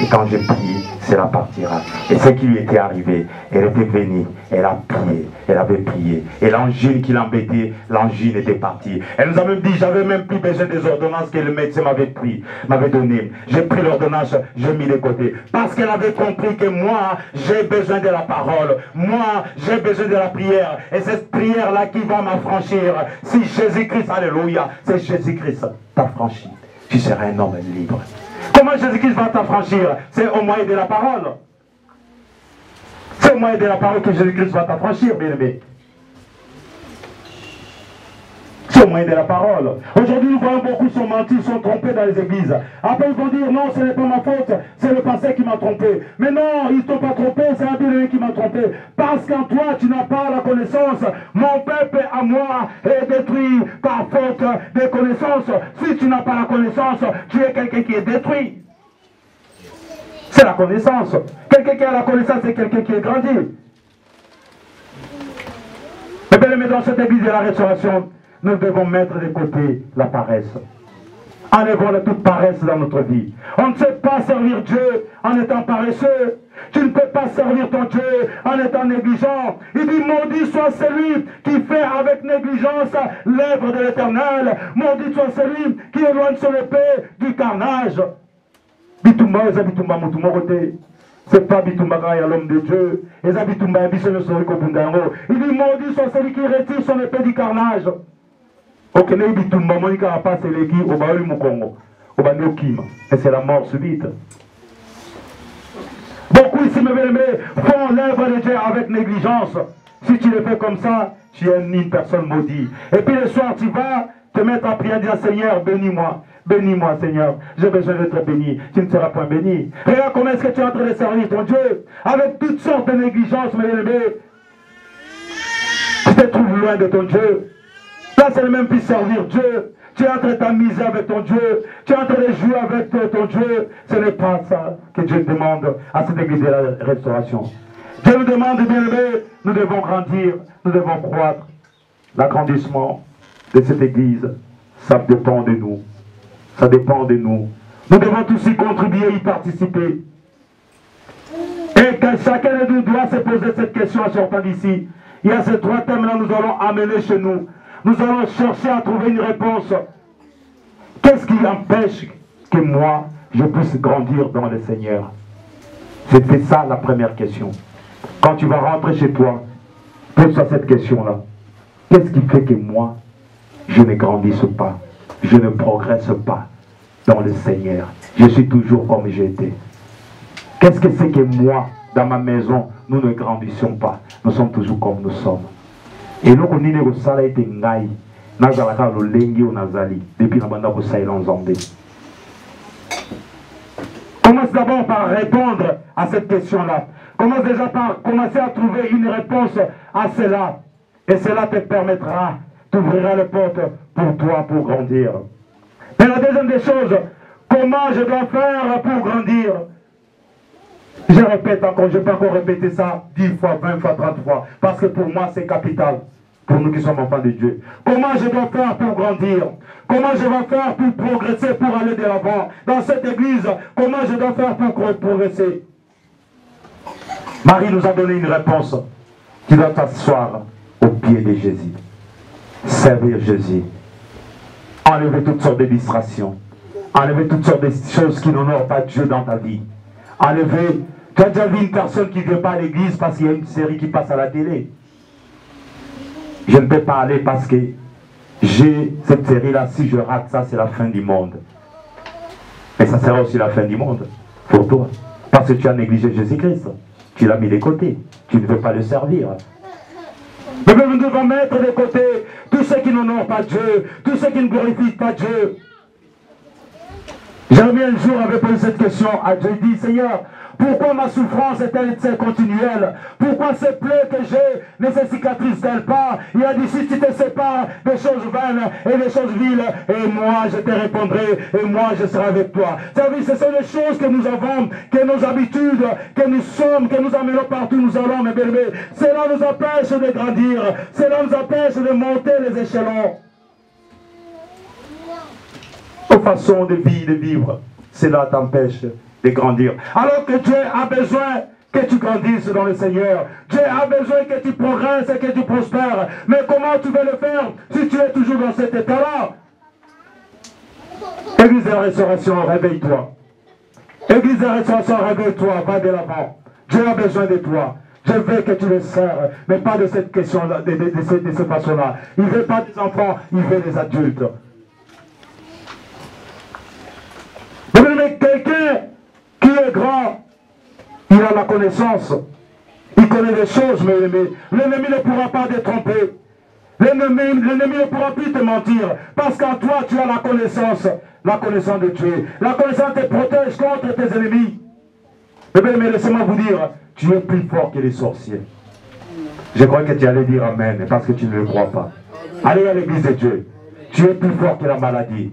Et quand je prie, cela partira. Et ce qui lui était arrivé, elle était venue, elle a prié, elle avait prié. Et l'angine qui l'embêtait, l'angine était partie. Elle nous a même dit, j'avais même plus besoin des ordonnances que le médecin m'avait donné. J'ai pris l'ordonnance, j'ai mis de côté. Parce qu'elle avait compris que moi, j'ai besoin de la parole. Moi, j'ai besoin de la prière. Et cette prière-là qui va m'affranchir. Si Jésus-Christ, alléluia, c'est Jésus-Christ t'affranchit. Tu seras un homme libre. Comment Jésus-Christ va t'affranchir? C'est au moyen de la parole. C'est au moyen de la parole que Jésus-Christ va t'affranchir, bien-aimé. C'est au moyen de la parole. Aujourd'hui, nous voyons beaucoup sont mentis, sont trompés dans les églises. Après, ils vont dire, non, ce n'est pas ma faute, c'est le passé qui m'a trompé. Mais non, ils ne t'ont pas trompé, c'est un bien-aimé qui m'a trompé. Parce qu'en toi, tu n'as pas la connaissance. Mon peuple à moi est détruit par faute de connaissance. Si tu n'as pas la connaissance, tu es quelqu'un qui est détruit. C'est la connaissance. Quelqu'un qui a la connaissance, c'est quelqu'un qui est grandi. Et bien, mais dans cette église de la restauration, nous devons mettre de côté la paresse. Enlevons toute paresse dans notre vie. On ne sait pas servir Dieu en étant paresseux. Tu ne peux pas servir ton Dieu en étant négligent. Il dit, maudit soit celui qui fait avec négligence l'œuvre de l'Éternel. Maudit soit celui qui éloigne son épée du carnage. Bitumba, Bitumba, c'est pas Bitumba l'homme de Dieu. Il dit, maudit soit celui qui retire son épée du carnage. Et c'est la mort subite. Beaucoup ici, mes bien-aimés, font l'œuvre de Dieu avec négligence. Si tu le fais comme ça, tu es une personne maudite. Et puis le soir, tu vas te mettre à prier, dire Seigneur, bénis-moi. Bénis-moi, Seigneur. J'ai besoin d'être béni. Tu ne seras point béni. Regarde comment est-ce que tu es en train de servir ton Dieu. Avec toutes sortes de négligences, mes bien-aimés. Tu te trouves loin de ton Dieu. Là, c'est le même plus servir Dieu. Tu es en train de t'amuser avec ton Dieu. Tu es en train de jouer avec ton Dieu. Ce n'est pas ça que Dieu demande à cette église de la restauration. Dieu nous demande, bien aimé, nous devons grandir, nous devons croître. L'agrandissement de cette église, ça dépend de nous. Ça dépend de nous. Nous devons tous y contribuer, y participer. Et que chacun de nous doit se poser cette question en sortant d'ici. Il y a ces trois thèmes-là que nous allons amener chez nous. Nous allons chercher à trouver une réponse. Qu'est-ce qui empêche que moi, je puisse grandir dans le Seigneur? C'était ça la première question. Quand tu vas rentrer chez toi, pose-toi cette question-là. Qu'est-ce qui fait que moi, je ne grandisse pas, je ne progresse pas dans le Seigneur? Je suis toujours comme j'étais. Qu'est-ce que c'est que moi, dans ma maison, nous ne grandissons pas? Nous sommes toujours comme nous sommes. Et nous, on est sala ete ngai, nazalaka lo lengi o nazali, depuis la banda ko saïla en Zambé. Commence d'abord par répondre à cette question-là. Commence déjà par commencer à trouver une réponse à cela. Et cela te permettra, t'ouvrira les portes pour toi, pour grandir. Mais la deuxième des choses, comment je dois faire pour grandir? Je répète encore, je peux encore répéter ça 10 fois, 20 fois, 30 fois. Parce que pour moi, c'est capital. Pour nous qui sommes enfants de Dieu. Comment je dois faire pour grandir? Comment je vais faire pour progresser, pour aller de l'avant? Dans cette église, comment je dois faire pour progresser? Marie nous a donné une réponse. Tu dois t'asseoir au pied de Jésus. Servir Jésus. Enlever toutes sortes de distractions. Enlever toutes sortes de choses qui n'honorent pas Dieu dans ta vie. Enlever. Tu as déjà vu une personne qui ne vient pas à l'église parce qu'il y a une série qui passe à la télé. Je ne peux pas aller parce que j'ai cette série-là. Si je rate ça, c'est la fin du monde. Et ça sera aussi la fin du monde pour toi. Parce que tu as négligé Jésus-Christ. Tu l'as mis de côté. Tu ne veux pas le servir. Mais nous devons mettre de côté tous ceux qui n'honorent pas Dieu, tous ceux qui ne glorifient pas Dieu. Jérémie un jour avait posé cette question à Dieu. Il dit, Seigneur, pourquoi ma souffrance est-elle continuelle? Pourquoi ces plaies que j'ai ne se cicatrisent-elles pas? Il a dit, si tu te sépares des choses vaines et des choses viles, et moi je te répondrai, et moi je serai avec toi. Vous savez, ce sont les choses que nous avons, que nos habitudes, que nous sommes, que nous amenons partout où nous allons, mes bébés. Cela nous empêche de grandir, cela nous empêche de monter les échelons. Nos façons de vie, de vivre, cela t'empêche de grandir. Alors que Dieu a besoin que tu grandisses dans le Seigneur. Dieu a besoin que tu progresses et que tu prospères. Mais comment tu veux le faire si tu es toujours dans cet état-là? Église de la Restauration, réveille-toi. Église de la Restauration, réveille-toi, va de l'avant. Dieu a besoin de toi. Je veux que tu le sers, mais pas de cette question-là, de cette façon-là. Il ne veut pas des enfants, il veut des adultes. Mais quelqu'un qui est grand, il a la connaissance, il connaît des choses, mais l'ennemi ne pourra pas te tromper. L'ennemi ne pourra plus te mentir, parce qu'en toi tu as la connaissance de Dieu. La connaissance te protège contre tes ennemis. Mais laissez-moi vous dire, tu es plus fort que les sorciers. Je crois que tu allais dire Amen, parce que tu ne le crois pas. Allez à l'église de Dieu. Tu es plus fort que la maladie.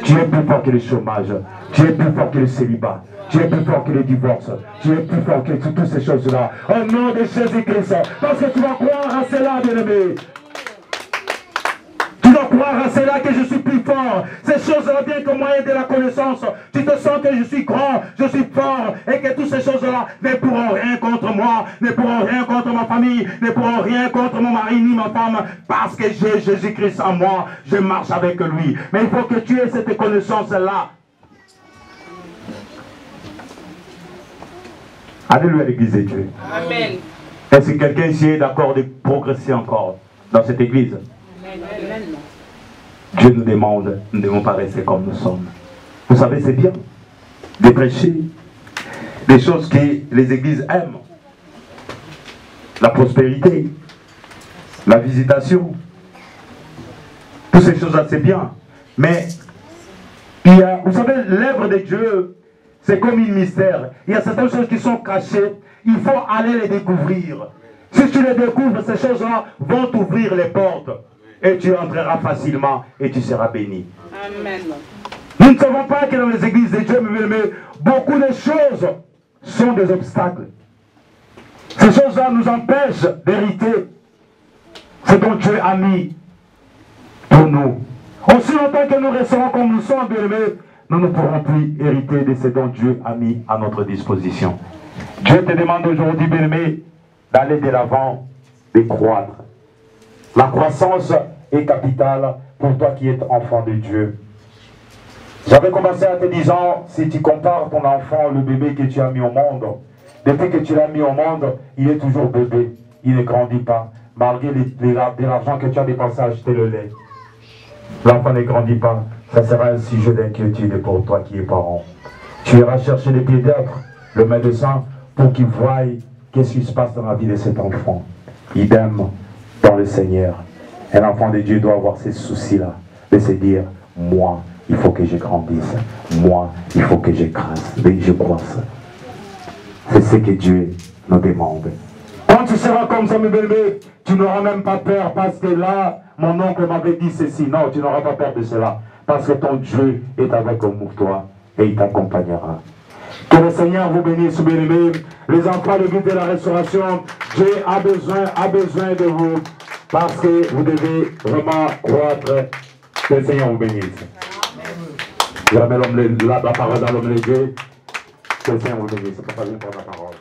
Tu es plus fort que le chômage. Tu es plus fort que le célibat. Tu es plus fort que le divorce. Tu es plus fort que toutes ces choses-là. Au nom de Jésus-Christ. Parce que tu vas croire à cela, bien-aimé. Tu dois croire à cela que je suis plus fort. Ces choses-là viennent qu'au moyen de la connaissance. Tu te sens que je suis grand, je suis fort. Et que toutes ces choses-là ne pourront rien contre moi. Ne pourront rien contre ma famille. Ne pourront rien contre mon mari ni ma femme. Parce que j'ai Jésus-Christ en moi. Je marche avec lui. Mais il faut que tu aies cette connaissance-là. Alléluia, l'église de Dieu. Amen. Est-ce que quelqu'un ici est d'accord de progresser encore dans cette église? Amen. Dieu nous demande, nous ne devons pas rester comme nous sommes. Vous savez, c'est bien de prêcher des choses que les églises aiment. La prospérité, la visitation. Toutes ces choses-là, c'est bien. Mais, vous savez, l'œuvre de Dieu, c'est comme un mystère. Il y a certaines choses qui sont cachées. Il faut aller les découvrir. Si tu les découvres, ces choses-là vont t'ouvrir les portes. Et tu entreras facilement et tu seras béni. Amen. Nous ne savons pas que dans les églises de Dieu, mais beaucoup de choses sont des obstacles. Ces choses-là nous empêchent d'hériter ce dont Dieu a mis pour nous. Aussi longtemps que nous resterons comme nous sommes, bien-aimés, nous ne pourrons plus hériter de ce dont Dieu a mis à notre disposition. Dieu te demande aujourd'hui, bien-aimé, d'aller de l'avant, de croître. La croissance est capitale pour toi qui es enfant de Dieu. J'avais commencé à te disant, si tu compares ton enfant, le bébé que tu as mis au monde, depuis que tu l'as mis au monde, il est toujours bébé. Il ne grandit pas. Malgré l'argent que tu as dépensé à acheter le lait. L'enfant ne grandit pas. Ça sera un sujet d'inquiétude pour toi qui es parent. Tu iras chercher les pédiatres, le médecin, pour qu'il voie qu'est-ce qui se passe dans la vie de cet enfant. Idem dans le Seigneur. Un enfant de Dieu doit avoir ces soucis-là, de se dire, moi, il faut que je grandisse. Moi, il faut que je croisse. C'est ce que Dieu nous demande. Quand tu seras comme ça, mes bébés, tu n'auras même pas peur parce que là, mon oncle m'avait dit ceci. Non, tu n'auras pas peur de cela. Parce que ton Dieu est avec toi et il t'accompagnera. Que le Seigneur vous bénisse, bien-aimés. Les enfants de l'église de la Restauration, Dieu a besoin de vous. Parce que vous devez vraiment croître. Que le Seigneur vous bénisse. Je remets la parole dans l'homme de Dieu. Que le Seigneur vous bénisse. Papa, viens prendre la parole.